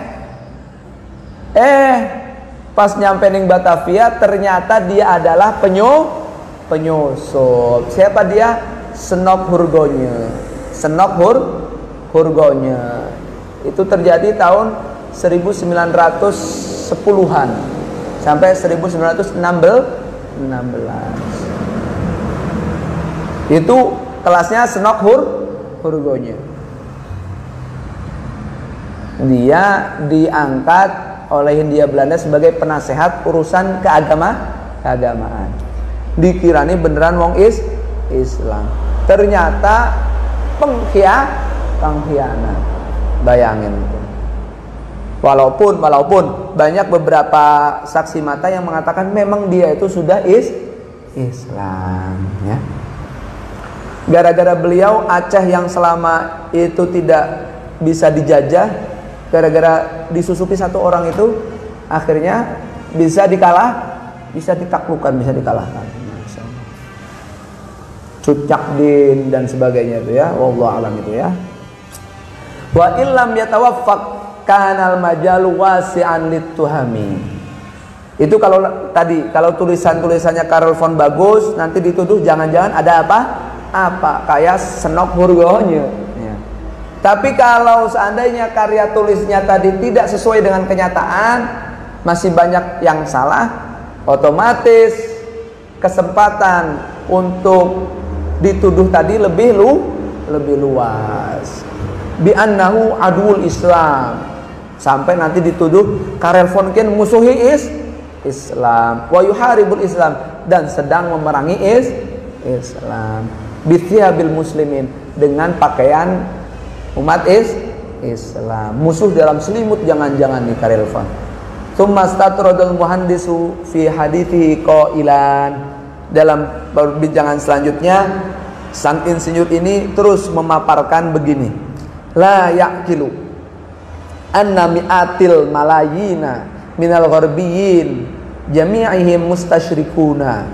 Pas nyampe ning Batavia, ternyata dia adalah penyusup. Siapa dia? Senok Hurgonya. Itu terjadi tahun 1910-an sampai 1916. Itu kelasnya Senok Hurgonya. Dia diangkat oleh Hindia Belanda sebagai penasehat urusan keagamaan. Dikirani beneran wong Islam. Ternyata pengkhianat. Bayangin. Walaupun banyak beberapa saksi mata yang mengatakan memang dia itu sudah Islam, ya. Gara-gara beliau Aceh yang selama itu tidak bisa dijajah, gara-gara disusupi satu orang itu, akhirnya bisa ditaklukkan, bisa dikalahkan. Cut Nyak dan sebagainya itu, ya. Wallahu alam itu, ya. Wa illam yatawaffaq kanal majalu wasi'an lituhami. Itu kalau tulisannya Karel von bagus, nanti dituduh jangan-jangan ada apa kayak Senok Hurgonya, ya. Tapi kalau seandainya karya tulisnya tadi tidak sesuai dengan kenyataan, masih banyak yang salah, otomatis kesempatan untuk dituduh tadi lebih luas. Bi annahu adul Islam, sampai nanti dituduh Karel von Ken musuhi Islam, wa yuharibul Islam, dan sedang memerangi Islam. Bithiabil muslimin, dengan pakaian umat Islam. Musuh dalam selimut jangan-jangan nih Karel von. Tsumma statradul muhandisu fi hadithi qailan. Dalam perbincangan selanjutnya, sang insinyur ini terus memaparkan begini. La yaqilu anna mi'atil malayina minal gharbiyin jami'ihim mustasyrikuna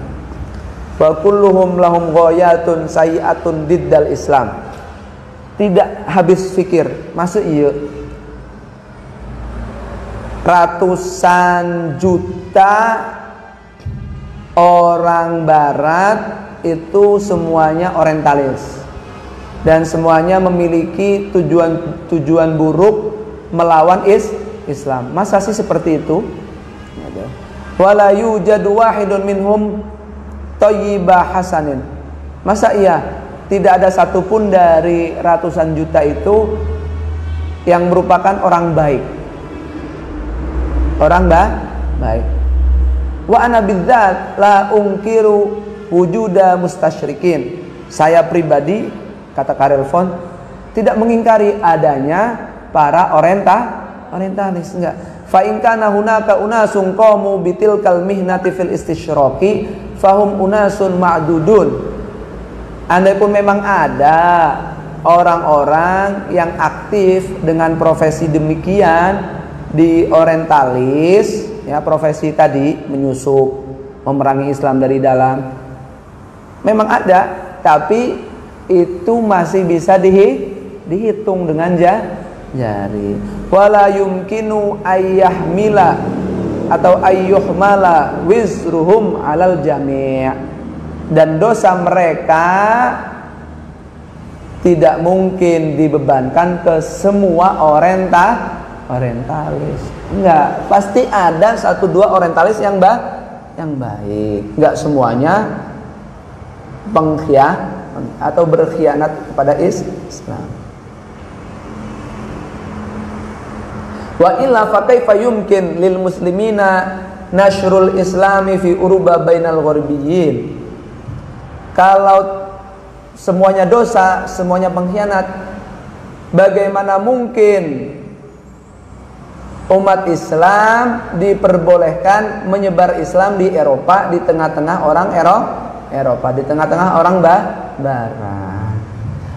wa kulluhum lahum ghayatun sayi'atun diddal Islam. Tidak habis fikir, masuk iya ratusan juta orang barat itu semuanya orientalis dan semuanya memiliki tujuan buruk melawan Islam. Masa sih seperti itu? Wala yujadu wahidun minhum thayyibah hasanin. Masa iya tidak ada satupun dari ratusan juta itu yang merupakan orang baik? Orang baik. Wa ana bidzat la ungkiru wujuda mustasyrikin. Saya pribadi, kata Karel von, tidak mengingkari adanya para orientalis, enggak. Fa in kana hunaka unasun qamu bitilkal mihnati fil istisyraqi fahum unasun ma'dudun. Andaipun memang ada orang-orang yang aktif dengan profesi demikian di orientalis, ya, profesi tadi menyusup, memerangi Islam dari dalam, memang ada, tapi itu masih bisa dihitung dengan jari. Wala yumkinu ayyahmila atau ayyuhmala wizruhum alal jami', dan dosa mereka tidak mungkin dibebankan ke semua orientalis. Enggak, pasti ada satu dua orientalis yang baik. Enggak semuanya pengkhianat atau berkhianat kepada Islam. Wa illa fa kaifa yumkin lil muslimina nashrul islami fi uruba bainal gharbiyyin. Kalau semuanya dosa, semuanya pengkhianat, bagaimana mungkin umat Islam diperbolehkan menyebar Islam di Eropa, di tengah-tengah orang Eropa, di tengah-tengah orang barat.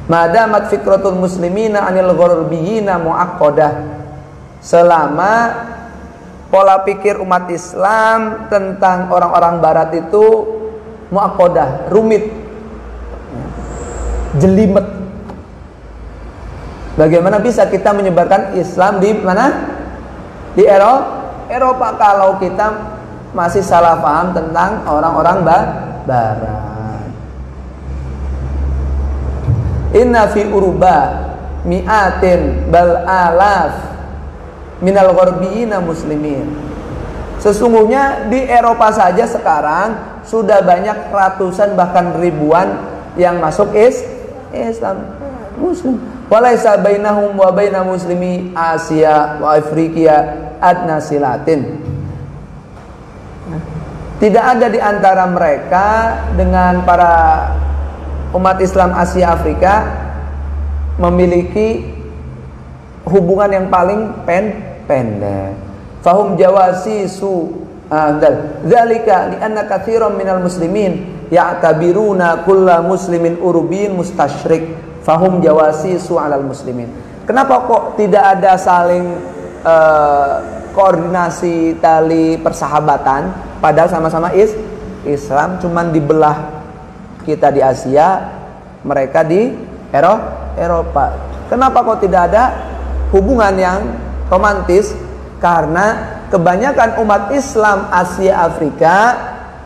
Madamat fikratul muslimina anil gharbiyina muaqqadah. Selama pola pikir umat Islam tentang orang-orang barat itu muaqqadah, rumit, jelimet. Bagaimana bisa kita menyebarkan Islam di mana? Di Eropa kalau kita masih salah paham tentang orang-orang barat. Inna fi uruba mi'atin bal alaf minal gharbiyina muslimin. Sesungguhnya di Eropa saja sekarang sudah banyak ratusan bahkan ribuan yang masuk Islam Muslim. Walaisa bainahum wa baina muslimi Asia wa Afrika adna silatin. Tidak ada di antara mereka dengan para umat Islam Asia Afrika memiliki hubungan yang paling pendek. Fahum jawasisu dzalika li'anna katsiran minal muslimin ya'tabiruna kulla muslimin urubin mustasyrik. Fahum jawasisu 'alal muslimin. Kenapa kok tidak ada saling koordinasi tali persahabatan, padahal sama-sama Islam, cuman dibelah, kita di Asia, mereka di Eropa. Kenapa kok tidak ada hubungan yang romantis? Karena kebanyakan umat Islam Asia Afrika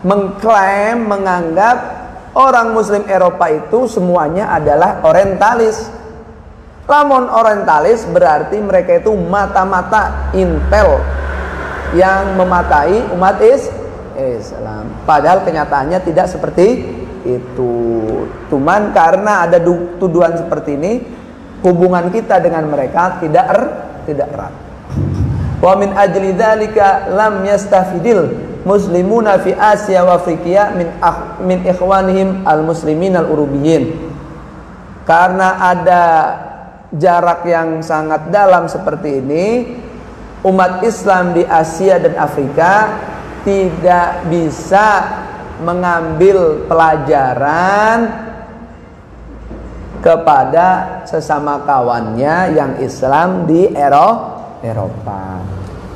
mengklaim, menganggap orang Muslim Eropa itu semuanya adalah orientalis. Lamun orientalis berarti mereka itu mata-mata intel yang mematai umat Islam. Padahal kenyataannya tidak seperti itu. Cuman karena ada tuduhan seperti ini, hubungan kita dengan mereka tidak erat. Wa min ajli dzalika lam yastafidil muslimuna fi Asia wa Afrika min ikhwanihim al-muslimin al-urubiyyin. Karena ada jarak yang sangat dalam seperti ini, umat Islam di Asia dan Afrika tidak bisa mengambil pelajaran kepada sesama kawannya yang Islam di Eropa.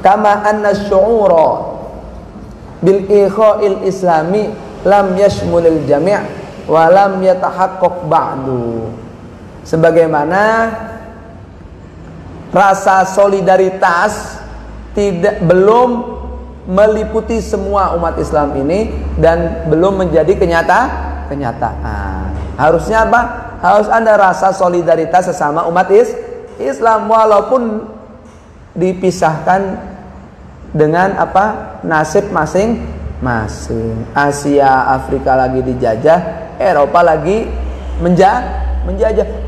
Kama anna syu'ura bil ikha'il islami lam yashmulil jami' wa lam yatahaqqaq ba'du. Sebagaimana rasa solidaritas belum meliputi semua umat Islam ini dan belum menjadi kenyataan. Harusnya apa? Harus ada rasa solidaritas sesama umat Islam walaupun dipisahkan dengan apa? Nasib masing-masing. Asia, Afrika lagi dijajah, Eropa lagi menjajah.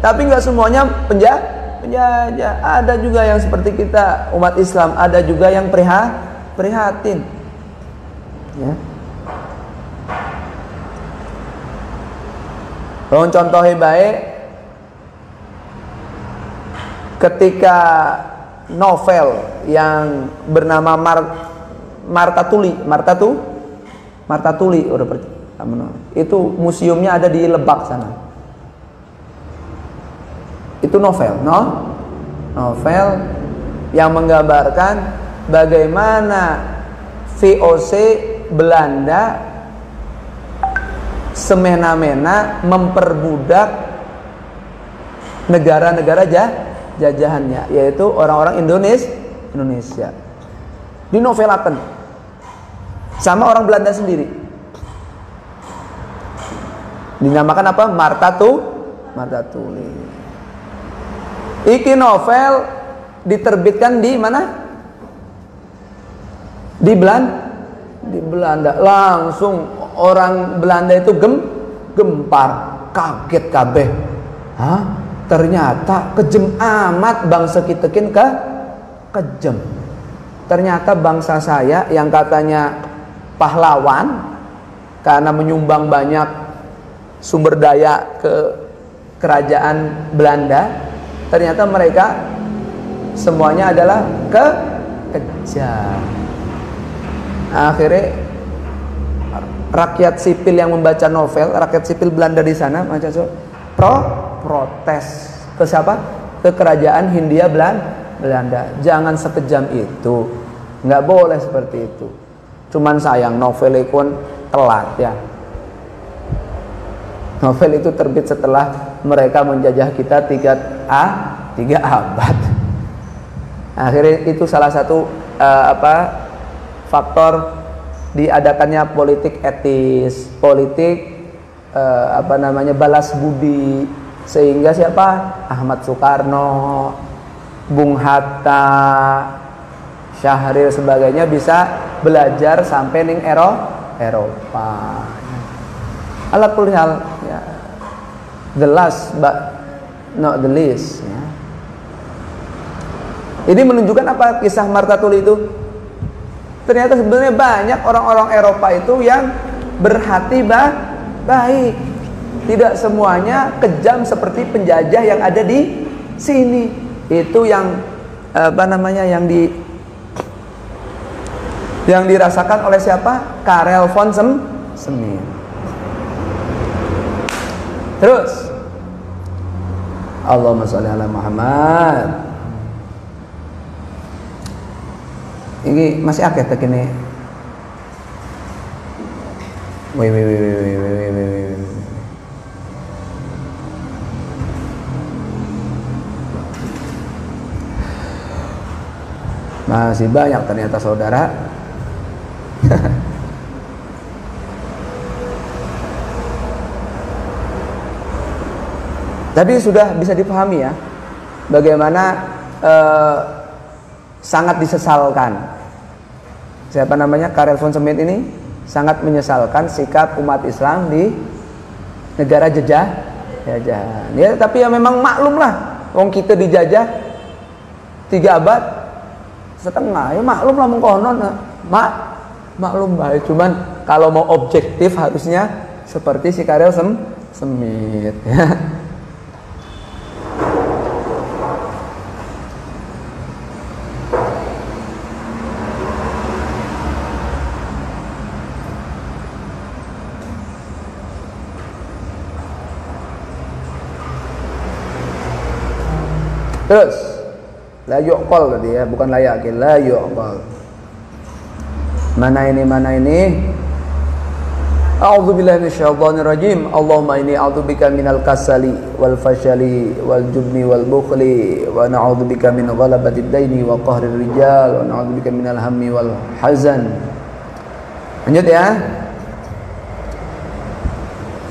Tapi nggak semuanya penjajah. Ada juga yang seperti kita umat Islam, ada juga yang prihatin. Ya. Contoh baik ketika novel yang bernama Martha Tuli itu museumnya ada di Lebak sana. Itu novel yang menggambarkan bagaimana VOC Belanda semena-mena memperbudak negara-negara jajahannya, yaitu orang-orang Indonesia. Dinovelaken sama orang Belanda sendiri. Dinamakan apa? Martha Tuli. Iki novel diterbitkan di mana? Di Belanda. Langsung orang Belanda itu gempar, kaget kabeh. Ternyata kejem amat bangsa kita kejem. Ternyata bangsa saya yang katanya pahlawan karena menyumbang banyak sumber daya ke kerajaan Belanda, ternyata mereka semuanya adalah kejam. Akhirnya rakyat sipil yang membaca novel, rakyat sipil Belanda di sana protes ke siapa? Ke kerajaan Hindia Belanda. Jangan sekejam itu, nggak boleh seperti itu. Cuman sayang novel itu telat ya. Novel itu terbit setelah mereka menjajah kita 3 abad. Akhirnya itu salah satu faktor diadakannya politik etis, politik balas budi, sehingga siapa? Ahmad Soekarno, Bung Hatta, Syahrir sebagainya bisa belajar sampai ning Eropa. Ala kulli hal ya. The last but not the least ya. Ini menunjukkan apa kisah Martha Tuli itu? Ternyata sebenarnya banyak orang-orang Eropa itu yang berhati baik. Tidak semuanya kejam seperti penjajah yang ada di sini. Itu yang yang dirasakan oleh siapa? Karel von Smith. Terus Allahumma sholli ala Muhammad. Ini masih akeh tak ini. Wih. Masih banyak ternyata saudara. Tapi sudah bisa dipahami ya, bagaimana sangat disesalkan. Siapa namanya? Karel von Smith ini sangat menyesalkan sikap umat Islam di negara jajahan. Ya, tapi ya memang maklum lah, wong kita dijajah 3 abad setengah, ya maklum lah mengkonon, maklum baik. Cuman kalau mau objektif harusnya seperti si Karel Smith ya. Terus la yuqal tadi ya, bukan layak, la yuqal. Mana ini? A'udzubillahi minasyaitonir rajim. Allahumma inni a'udzubika minal kasali wal fashali wal jubni wal bukhli wa na'udzubika min ghalabatid daini wa qahrir rijal wa na'udzubika minal hammi wal hazan. Lanjut ya.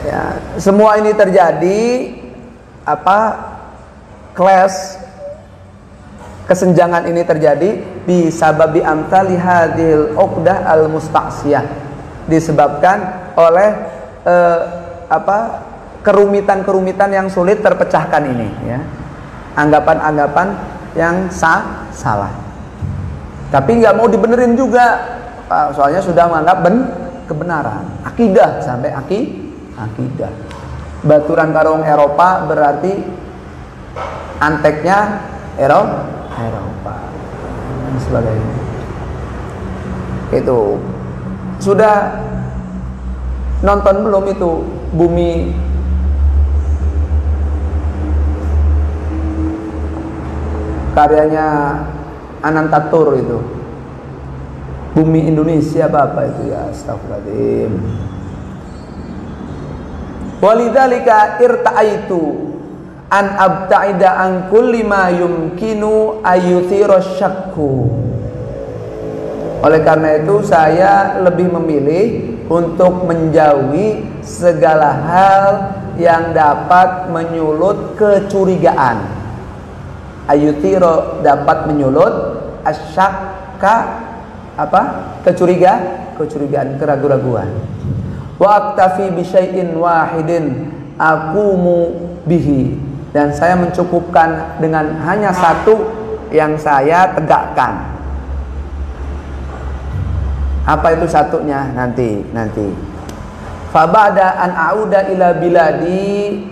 Ya, semua ini terjadi kesenjangan ini terjadi bisababi amthali hadhil uqdah al musta'siyah, disebabkan oleh kerumitan-kerumitan yang sulit terpecahkan ini ya. Anggapan-anggapan yang salah. Tapi nggak mau dibenerin juga, soalnya sudah menganggap kebenaran. Akidah sampai akidah. Baturan karung Eropa berarti anteknya Eropa dan sebagainya. Itu sudah nonton belum itu Bumi karyanya Anantatur itu, Bumi Indonesia apa itu ya, astagfirullahaladzim. Walidzalika irta'aitu an abta'ida an kulli ma yumkinu ayuthira syakku. Oleh karena itu saya lebih memilih untuk menjauhi segala hal yang dapat menyulut kecurigaan. Ayuthira dapat menyulut, asyakka kecurigaan, keraguan-raguan. Wa aktafi bi syai'in wahidin aqumu bihi, dan saya mencukupkan dengan hanya satu yang saya tegakkan. Apa itu satunya? Nanti. Fa ba'da an a'uda ila biladi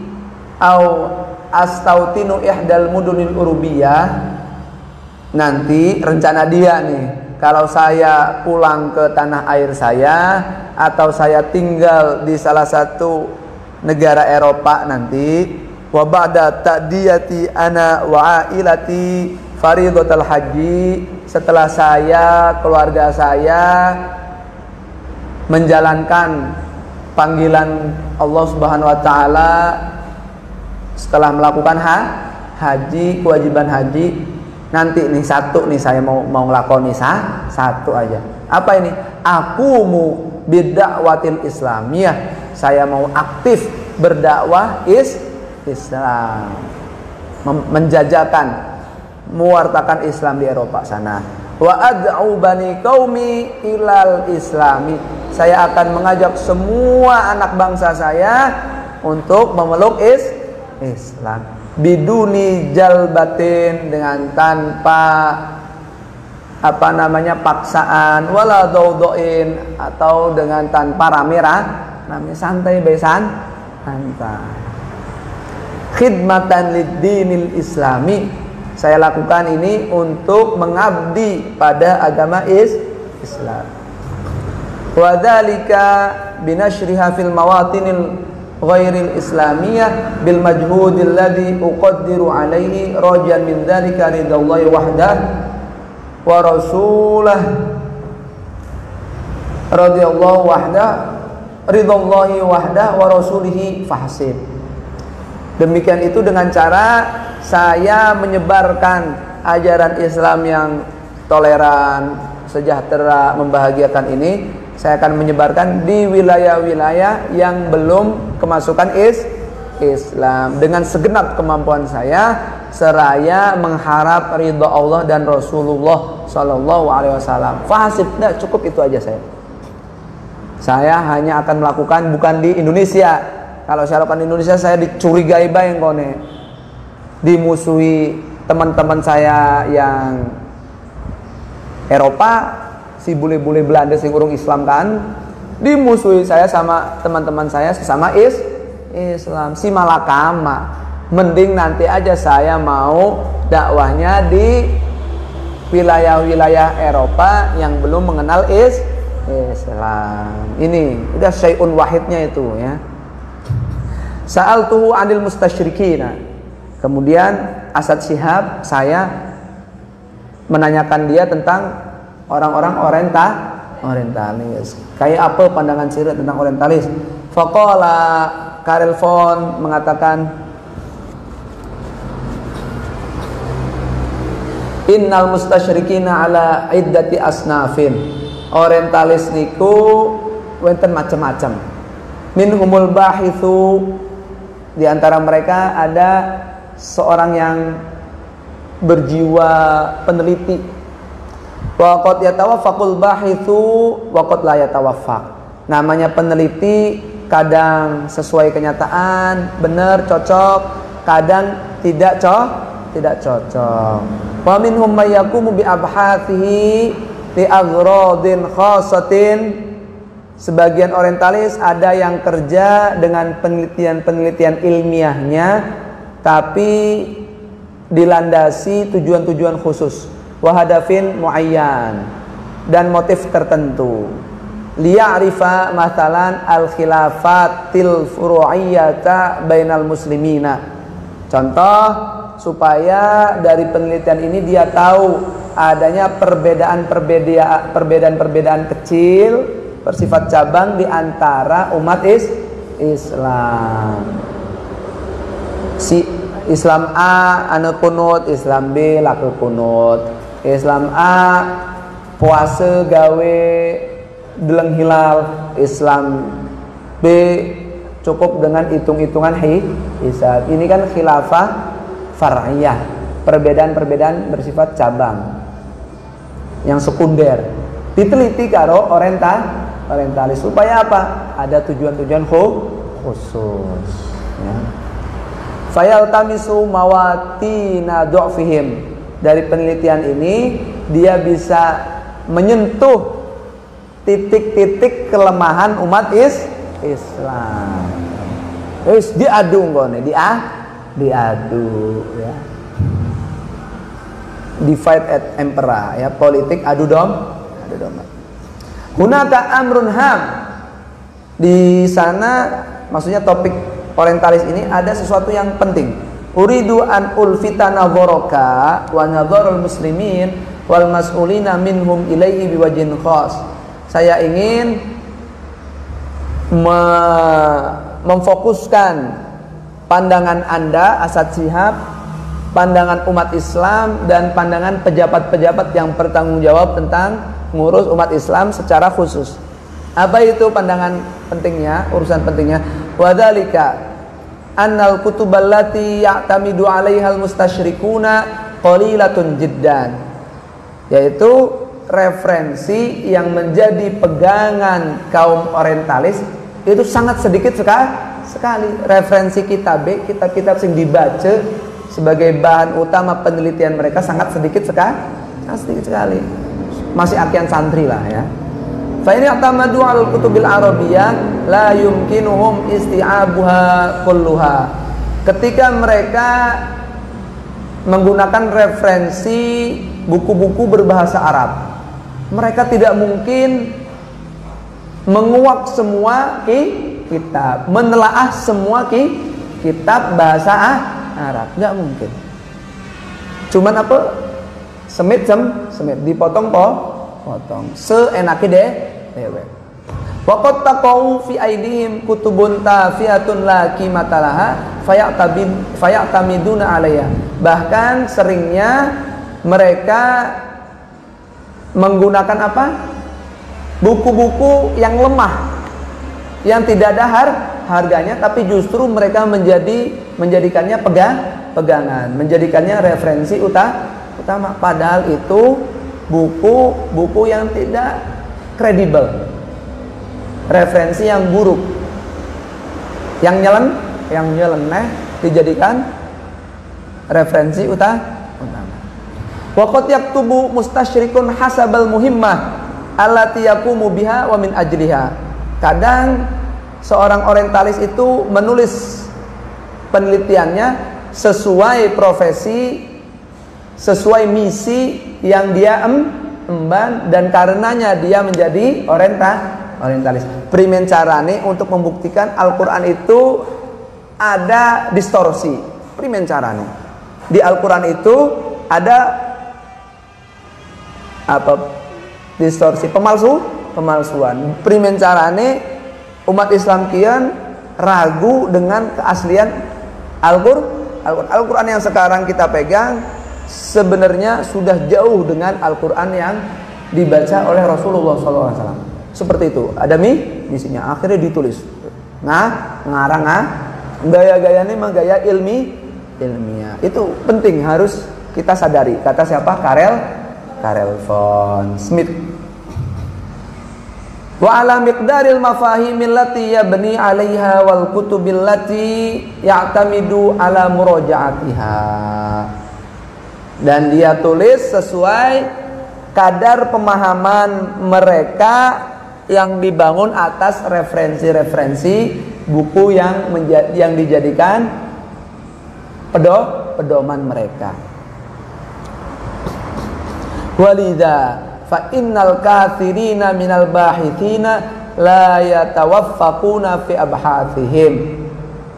au astautinu ihdal mudunil urubiyah, nanti rencana dia nih, kalau saya pulang ke tanah air saya atau saya tinggal di salah satu negara Eropa nanti, wa ba'da ta'diyati ana wa ailati faridatul haji, setelah saya, keluarga saya menjalankan panggilan Allah Subhanahu wa taala setelah melakukan haji, kewajiban haji, nanti nih satu nih saya mau ngelakoni satu aja. Apa ini? Aqumu bid'awatil islamiyah, saya mau aktif berdakwah Islam, menjajakan, mewartakan Islam di Eropa sana. Wa ad'u bani qaumi ilal islami, saya akan mengajak semua anak bangsa saya untuk memeluk Islam. Biduni jalbatin, dengan tanpa apa namanya paksaan, wala daudoin, atau dengan tanpa namanya santai besan santai. Khidmatan lid-dinil islami, saya lakukan ini untuk mengabdi pada agama Islam. Wa dzalika binashriha fil mawatinil ghairil islamiyah bil majhudil ladzi uqaddiru alaihi rajan min dzalika ridallahi wahdah wa rasulah radhiyallahu wahdah ridallahi wahdah wa rasulihi fahsib. Demikian itu dengan cara saya menyebarkan ajaran Islam yang toleran, sejahtera, membahagiakan ini. Saya akan menyebarkan di wilayah-wilayah yang belum kemasukan Islam dengan segenap kemampuan saya, seraya mengharap ridha Allah dan Rasulullah Sallallahu Alaihi Wasallam. Fasib, tidak cukup itu aja saya. Saya hanya akan melakukan bukan di Indonesia. Kalau saya lakukan di Indonesia, saya dicurigai bayang kone, dimusuhi teman-teman saya yang Eropa. Si bule-bule Belanda sing urung Islam kan dimusuhi saya sama teman-teman saya sesama Islam. Si malakama, mending nanti aja saya mau dakwahnya di wilayah-wilayah Eropa yang belum mengenal Islam. Ini udah syai'un wahidnya itu ya. Sa'altuhu 'anil mustasyrikina. Kemudian Asad Syihab, saya menanyakan dia tentang orang-orang orientalis. Kayak apa pandangan sirah tentang orientalis? Faqala Karel von mengatakan, innal mustasyrikina ala iddati asnafin. Orientalis niku wonten macam-macam. Minhumul bahithu, di antara mereka ada seorang yang berjiwa peneliti. Waqad yatawaffaqul bahitsu waqad la yatawaffaq. Namanya peneliti kadang sesuai kenyataan, benar, cocok, kadang tidak cocok. Wa minhum may yaqumu bi abhathihi li aghradin khassatin. Sebagian orientalis ada yang kerja dengan penelitian-penelitian ilmiahnya tapi dilandasi tujuan-tujuan khusus. Wahadafin muayyan, dan motif tertentu. Liya'rifa mathalan al-khilafatil furu'iyyata bainal muslimina. Contoh, supaya dari penelitian ini dia tahu adanya perbedaan-perbedaan kecil bersifat cabang di antara umat Islam. Si Islam A anu kunut, Islam B laku kunut. Islam A puasa gawe deleng hilal, Islam B cukup dengan hitung-hitungan hisab. Ini kan khilafah far'iyah, perbedaan-perbedaan bersifat cabang yang sekunder. Diteliti karo orientalis supaya apa? Ada tujuan-tujuan khusus ya. Fayaltamisu mawatina du'fihim. Dari penelitian ini dia bisa menyentuh titik-titik kelemahan umat Islam. Terus diadu ngone, diadu ya. Divide et impera ya, politik adu domba. Hunaka amrun ham. Di sana maksudnya topik orientalis ini ada sesuatu yang penting. Uridu an ulfita nadharaka wa nadharul muslimin wal mas'ulina minhum ilaihi biwajhin khas. Saya ingin memfokuskan pandangan Anda Asad Syihab, pandangan umat Islam dan pandangan pejabat-pejabat yang bertanggung jawab tentang ngurus umat Islam secara khusus. Apa itu pandangan pentingnya, urusan pentingnya? Wadzalika annal kutuballati ya'tamidu 'alaihal mustasyrikuna qalilatun jiddan, yaitu referensi yang menjadi pegangan kaum orientalis itu sangat sedikit sekali. Referensi kitab-kitab yang dibaca sebagai bahan utama penelitian mereka sangat sedikit sekali. masih akian santri lah ya. Fa in i'tamadu 'alal kutubil arabiyyah la yumkinuhum isti'abuha kulluha. Ketika mereka menggunakan referensi buku-buku berbahasa Arab, mereka tidak mungkin menguak semua kitab, menelaah semua kitab bahasa Arab, nggak mungkin. Cuman apa? Semit dipotong seenaknya dewe. Waqad taqau fi aidihim kutubun tafiatun la qimatalaha fayatamiduna 'alayha. Bahkan seringnya mereka menggunakan apa? Buku-buku yang lemah, yang tidak ada harganya, tapi justru mereka menjadikannya pegangan, menjadikannya referensi utama. Padahal itu buku-buku yang tidak kredibel, referensi yang buruk, yang nyeleneh dijadikan referensi utama. Waqad yaktubu mustasyrikun hasabal muhimmah allati yaqumu biha wa min ajliha. Kadang seorang orientalis itu menulis penelitiannya sesuai profesi, sesuai misi yang dia emban, dan karenanya dia menjadi orientalis. Primen carane untuk membuktikan Al-Quran itu ada distorsi. Primen carane di Al-Quran itu ada apa? Distorsi, pemalsuan. Primen carane umat Islam kian ragu dengan keaslian Al-Quran yang sekarang kita pegang sebenarnya sudah jauh dengan Al-Quran yang dibaca oleh Rasulullah SAW. Seperti itu, ada misinya. Akhirnya ditulis ngarang gaya-gayanya memang gaya ilmiah. Itu penting, harus kita sadari. Kata siapa? Karel von Smith. Wa ala miqdaril mafahimil lati yabni 'alaiha wal kutubil lati ya'tamidu ala muraja'atiha. Dan dia tulis sesuai kadar pemahaman mereka yang dibangun atas referensi-referensi buku yang dijadikan pedoman mereka. Walidha fa innal kathirina minal bahithina la yatawaffaquna fi abhathihim.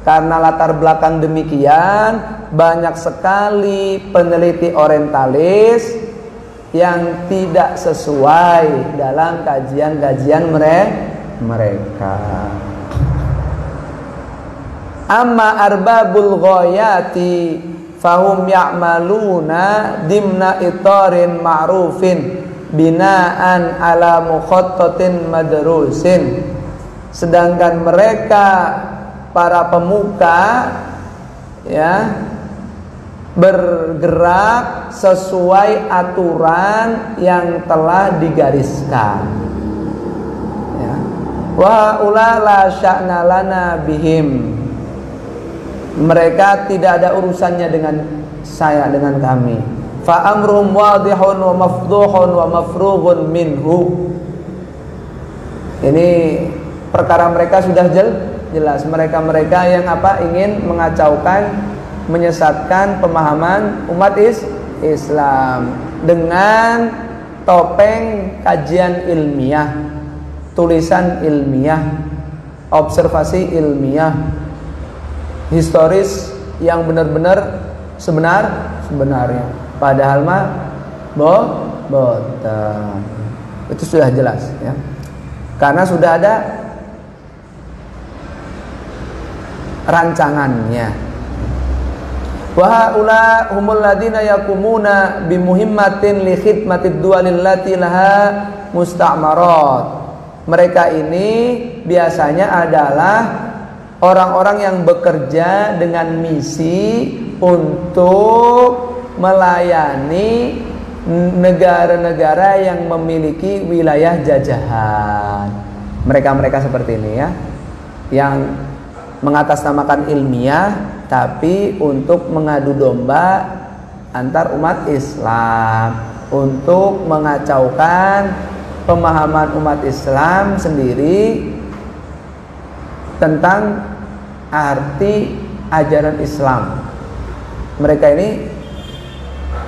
Karena latar belakang demikian, banyak sekali peneliti orientalis yang tidak sesuai dalam kajian-kajian mereka. Amma arbabul ghayati fahum ya'maluna dimna itarin ma'rufin binaan ala mukhattatin madrusin. Sedangkan mereka para pemuka ya bergerak sesuai aturan yang telah digariskan. Ya. Wa ula la sya'na lana bihim. Mereka tidak ada urusannya dengan kami. Fa amruhum wadihun wa mafduhun wa mafrughun minhu. Ini perkara mereka sudah jelas. Mereka yang ingin mengacaukan, menyesatkan pemahaman umat Islam dengan topeng kajian ilmiah, tulisan ilmiah, observasi ilmiah, historis yang benar-benar sebenarnya. Padahal mah bohong. Itu sudah jelas ya. Karena sudah ada rancangannya. Wa haula humul ladina yakumuna bi muhimmatin li khidmatid duwalil lati laha musta'marat. Mereka ini biasanya adalah orang-orang yang bekerja dengan misi untuk melayani negara-negara yang memiliki wilayah jajahan. Mereka-mereka seperti ini ya, yang mengatasnamakan ilmiah tapi untuk mengadu domba antar umat Islam. untuk mengacaukan pemahaman umat Islam sendiri tentang arti ajaran Islam. Mereka ini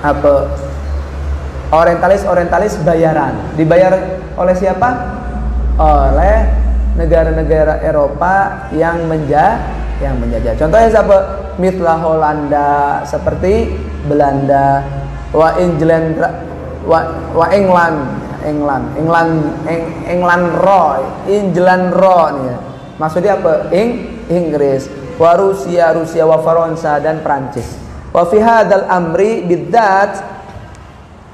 apa? Orientalis bayaran. Dibayar oleh siapa? Oleh negara-negara Eropa yang menjajah. Contohnya siapa? Mitla Holanda, seperti Belanda, England nih ya. Maksudnya apa? Inggris, wa Rusia wa Faransa dan Prancis. Wa fi hadzal amri bidzat,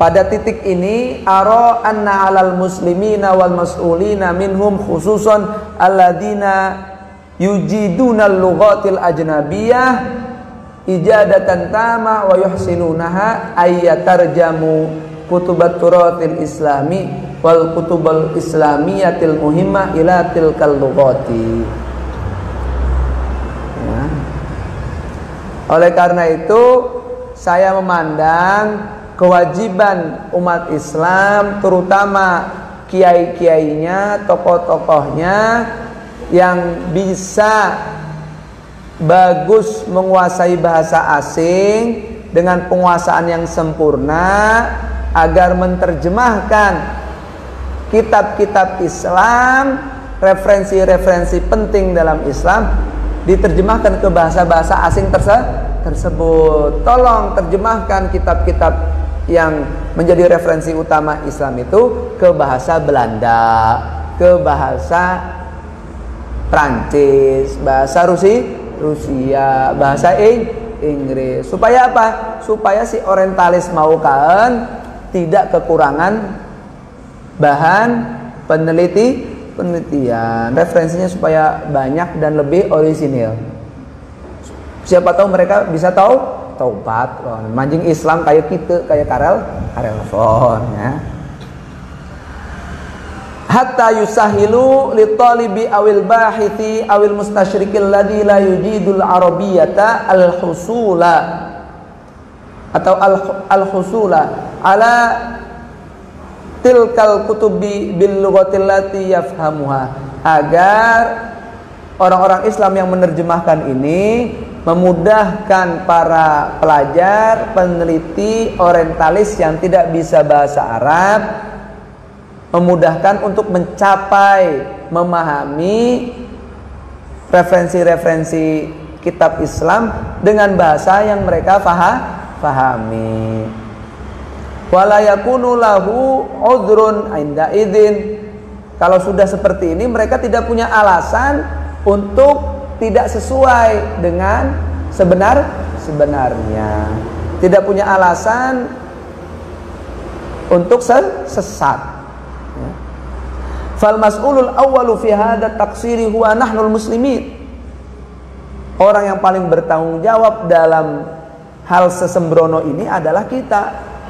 pada titik ini ara anna 'alal muslimina wal mas'ulina minhum khususan alladzina yujiduna al-lughatil ajnabiyyah ijadatan tamah wa yuhsinunaha ayyatarjamu kutubat turatil islami wal kutubal islamiyatil muhimmah ila tilkal lughati. Ya. Oleh karena itu saya memandang kewajiban umat Islam, terutama kiai-kiainya, tokoh-tokohnya yang bisa bagus menguasai bahasa asing dengan penguasaan yang sempurna, agar menerjemahkan kitab-kitab Islam, referensi-referensi penting dalam Islam diterjemahkan ke bahasa-bahasa asing tersebut. Tolong terjemahkan kitab-kitab yang menjadi referensi utama Islam itu ke bahasa Belanda, ke bahasa Prancis, bahasa Rusia, bahasa Inggris. Supaya apa? Supaya si orientalis mau kaen tidak kekurangan bahan penelitian, referensinya supaya banyak dan lebih orisinil. Siapa tahu mereka bisa taubat, mancing Islam kayak kita, kayak Karel Von ya. Hatta yusahilu li talibi awil bahithi awil mustasyrikil ladzi la yujidul arabiyyata al-husula atau al-husula ala tilkal kutubi bil lughatil lati yafhamuha, agar orang-orang Islam yang menerjemahkan ini memudahkan para pelajar, peneliti, orientalis yang tidak bisa bahasa Arab, memudahkan untuk mencapai, memahami referensi-referensi kitab Islam dengan bahasa yang mereka fahami. Wala yakunu lahu udhrun inda idzin. Kalau sudah seperti ini, mereka tidak punya alasan untuk tidak sesuai dengan sebenarnya. Tidak punya alasan untuk sesat. Fal mas'ulul awwalu fi hadha taqsiri huwa nahnul muslimin. Orang yang paling bertanggung jawab dalam hal sesembrono ini adalah kita,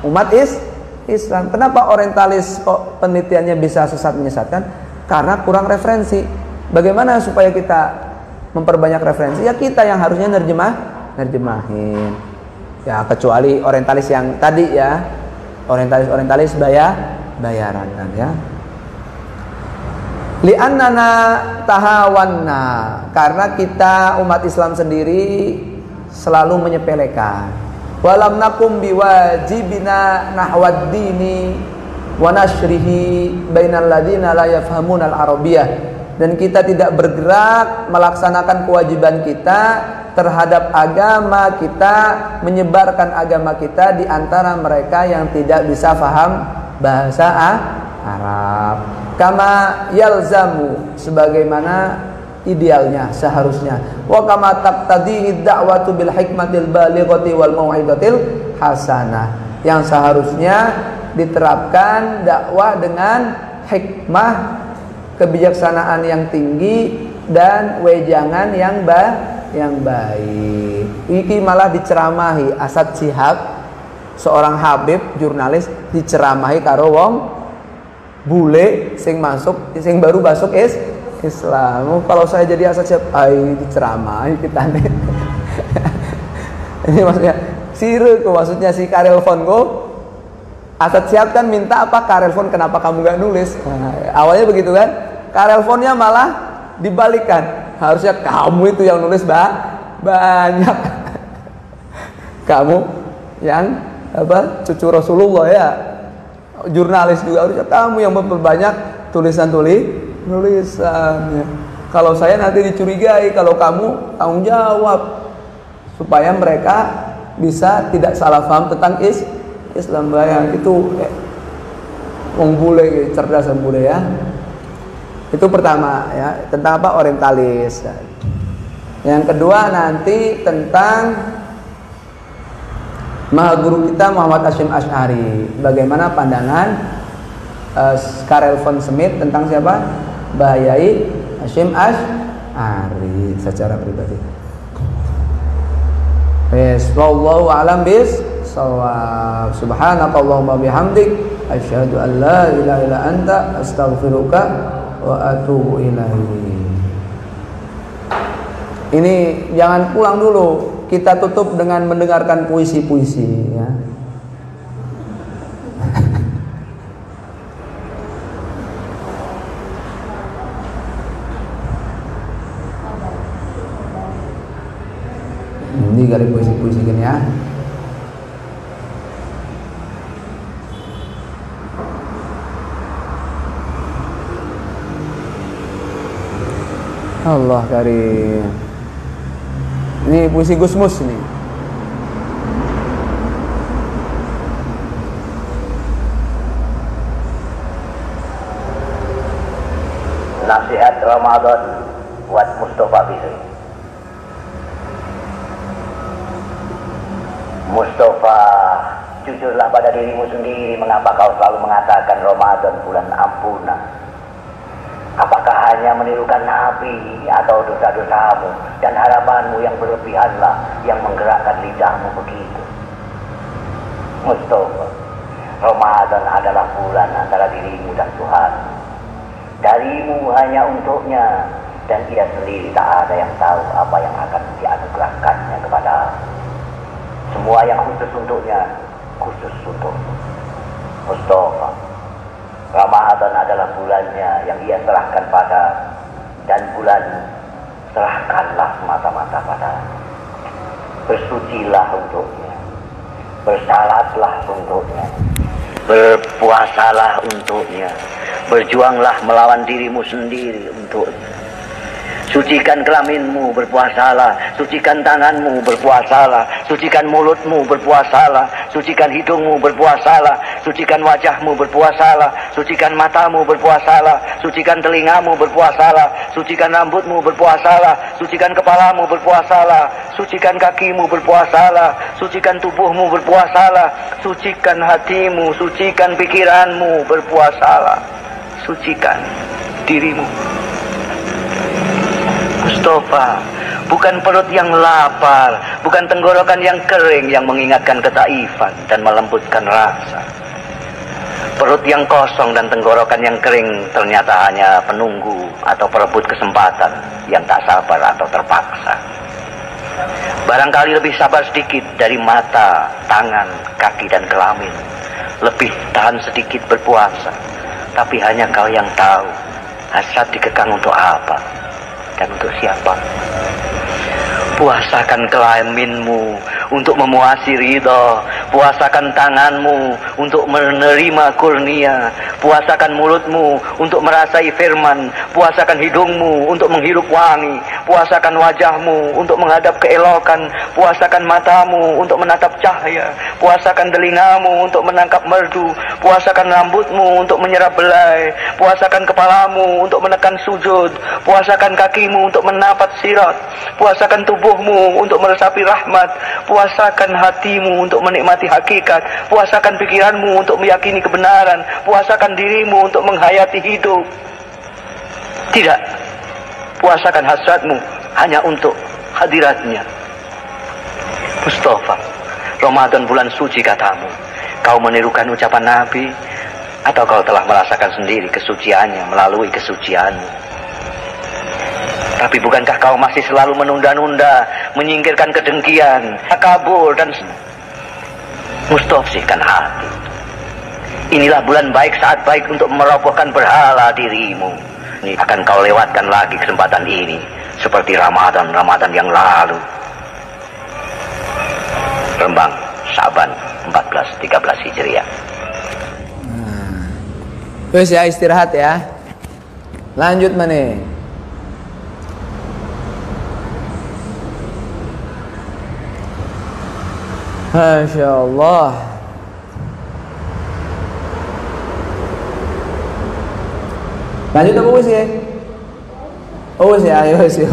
umat Islam. Kenapa orientalis kok penelitiannya bisa sesat menyesatkan? Karena kurang referensi. Bagaimana supaya kita memperbanyak referensi? Ya kita yang harusnya nerjemahin. Ya kecuali orientalis yang tadi ya, orientalis bayaran kan ya. Li'annana tahawanna, karena kita umat Islam sendiri selalu menyepelekan. Walam nakum biwajibina nahwad dini wa nashrihi bainal ladzina la yafhamuna al-arabiyyah, dan kita tidak bergerak melaksanakan kewajiban kita terhadap agama kita, menyebarkan agama kita di antara mereka yang tidak bisa faham bahasa Arab. Kama yalzamu, sebagaimana idealnya, seharusnya. Wa kama taqtadihi da'watu bil hikmatil balighati wal mau'izatil hasanah, yang seharusnya diterapkan dakwah dengan hikmah, kebijaksanaan yang tinggi dan wejangan yang baik. Iki malah diceramahi Asad Shihab, seorang habib jurnalis, diceramahi karo wong bule sing baru masuk Islam. Kalau saya jadi Asad Shihab, diceramahi kita nih. Ini maksudnya maksudnya si Karel Von Gogh Asad Syihab kan minta apa? Karelfon, kenapa kamu gak nulis? Nah, awalnya begitu kan. Karelfonnya malah dibalikan. Harusnya kamu itu yang nulis banyak. Kamu yang apa? Cucu Rasulullah ya. Jurnalis juga harusnya kamu yang memperbanyak tulisannya. Kalau saya nanti dicurigai, kalau kamu tanggung jawab, supaya mereka bisa tidak salah paham tentang Islam. Bayang itu wong bule, cerdas bule ya. Itu pertama ya, tentang apa? Orientalis. Yang kedua nanti tentang Mahaguru kita Muhammad Hasyim Asy'ari. Bagaimana pandangan Karel von Schmidt tentang siapa? Bahayai Hasyim Asy'ari secara pribadi. Yes, wallahu a'lam bis-shawab. Subhanakallahumma bihamdik asyhadu an la ilaha illa anta astaghfiruka wa atubu ilaik. Ini jangan pulang dulu. Kita tutup dengan mendengarkan puisi-puisi ya. Ini kali puisi-puisi gini ya. Allah karim. Ini puisi Gusmus nih. Nasihat Ramadan buat Mustafa Bisri. Mustafa, jujurlah pada dirimu sendiri, mengapa kau selalu mengatakan Ramadan bulan ampunan? Apakah hanya menirukan Nabi atau dosa-dosamu dan harapanmu yang berlebihanlah yang menggerakkan lidahmu begitu? Mustafa, Ramadan adalah bulan antara dirimu dan Tuhan. Darimu hanya untuknya, dan ia sendiri tak ada yang tahu apa yang akan dianugerahkannya kepada. Semua yang khusus untuknya, khusus untukmu. Mustafa, Ramadan adalah bulannya yang ia serahkan pada, dan bulan serahkanlah semata-mata pada. Bersucilah untuknya, bersalatlah untuknya, berpuasalah untuknya, berjuanglah melawan dirimu sendiri untuknya. Sucikan kelaminmu, berpuasalah. Sucikan tanganmu, berpuasalah. Sucikan mulutmu, berpuasalah. Sucikan hidungmu, berpuasalah. Sucikan wajahmu, berpuasalah. Sucikan matamu, berpuasalah. Sucikan telingamu, berpuasalah. Sucikan rambutmu, berpuasalah. Sucikan kepalamu, berpuasalah. Sucikan kakimu, berpuasalah. Sucikan tubuhmu, berpuasalah. Sucikan hatimu, sucikan pikiranmu, berpuasalah. Sucikan dirimu. Mustafa, bukan perut yang lapar, bukan tenggorokan yang kering yang mengingatkan ketaifan dan melembutkan rasa. Perut yang kosong dan tenggorokan yang kering ternyata hanya penunggu atau perebut kesempatan yang tak sabar atau terpaksa. Barangkali lebih sabar sedikit dari mata, tangan, kaki dan kelamin. Lebih tahan sedikit berpuasa, tapi hanya kau yang tahu hasrat dikekang untuk apa dan untuk siapa. Puasakan kelaminmu untuk memuasi ridha. Puasakan tanganmu untuk menerima kurnia. Puasakan mulutmu untuk merasai firman. Puasakan hidungmu untuk menghirup wangi. Puasakan wajahmu untuk menghadap keelokan. Puasakan matamu untuk menatap cahaya. Puasakan telingamu untuk menangkap merdu. Puasakan rambutmu untuk menyerap belai. Puasakan kepalamu untuk menekan sujud. Puasakan kakimu untuk menapat sirat. Puasakan tubuhmu untuk meresapi rahmat. Puasakan hatimu untuk menikmati hakikat. Puasakan pikiranmu untuk meyakini kebenaran. Puasakan dirimu untuk menghayati hidup. Tidak, puasakan hasratmu hanya untuk hadiratnya. Mustafa, Ramadan bulan suci katamu. Kau menirukan ucapan Nabi, atau kau telah merasakan sendiri kesuciannya melalui kesucianmu? Tapi bukankah kau masih selalu menunda-nunda, menyingkirkan kedengkian, takabur dan mustafsihkan hati? Inilah bulan baik, saat baik untuk merobohkan berhala dirimu. Ini akan kau lewatkan lagi kesempatan ini, seperti Ramadan yang lalu. Rembang, Syaban 14-13 Hijriah. Terus ya, istirahat ya. Lanjut mana? Masya Allah. Lanjut apa wis ya? Oh wis ya, ayo wis yo.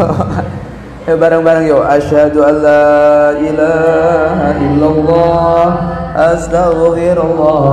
Bareng-bareng yuk. Asyhadu an la ilaha illallah, astaghfirullah,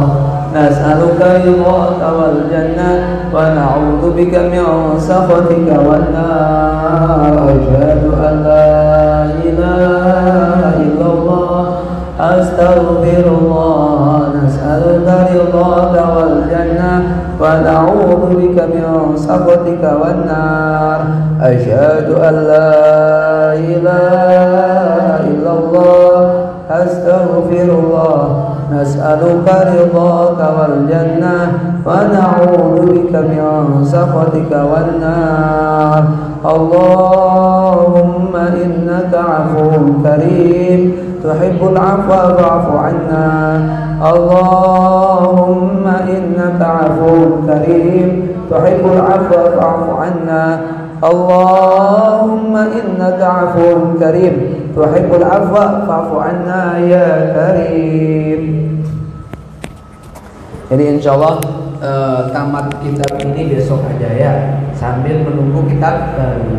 nas'aluka ridhaka wal jannah wa na'udzu bika min sakhatika wan nar. Asyhadu an la ilaha illallah, astaghfirullah, nas'aluka ridhaka wal jannah wa na'udzu bika min sakhatika wan nar. Asyhadu an la ilaha illallah, astaghfirullah, nas'aluka ridhaka wal jannah wa na'udzu bika min sakhatika wan nar. Allahumma innaka 'afuwwun karim tuhibbul 'afwa fa'fu 'anna. Allahumma innaka 'afuwwun karim tuhibbul 'afwa fa'fu 'anna. Allahumma innaka 'afuwwun karim tuhibbul 'afwa fa'fu 'anna ya karim. Jadi insyaallah tamat kitab ini besok aja ya, sambil menunggu kitab baru.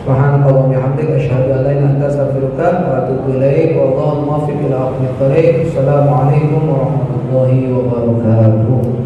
Subhanallah wa bihamdika asyhadu an la ilaha illa anta astaghfiruka wa atubu ilaik. Wallahu muwaffiq ila aqwamit thoriq. Assalamualaikum warahmatullahi wabarakatuh.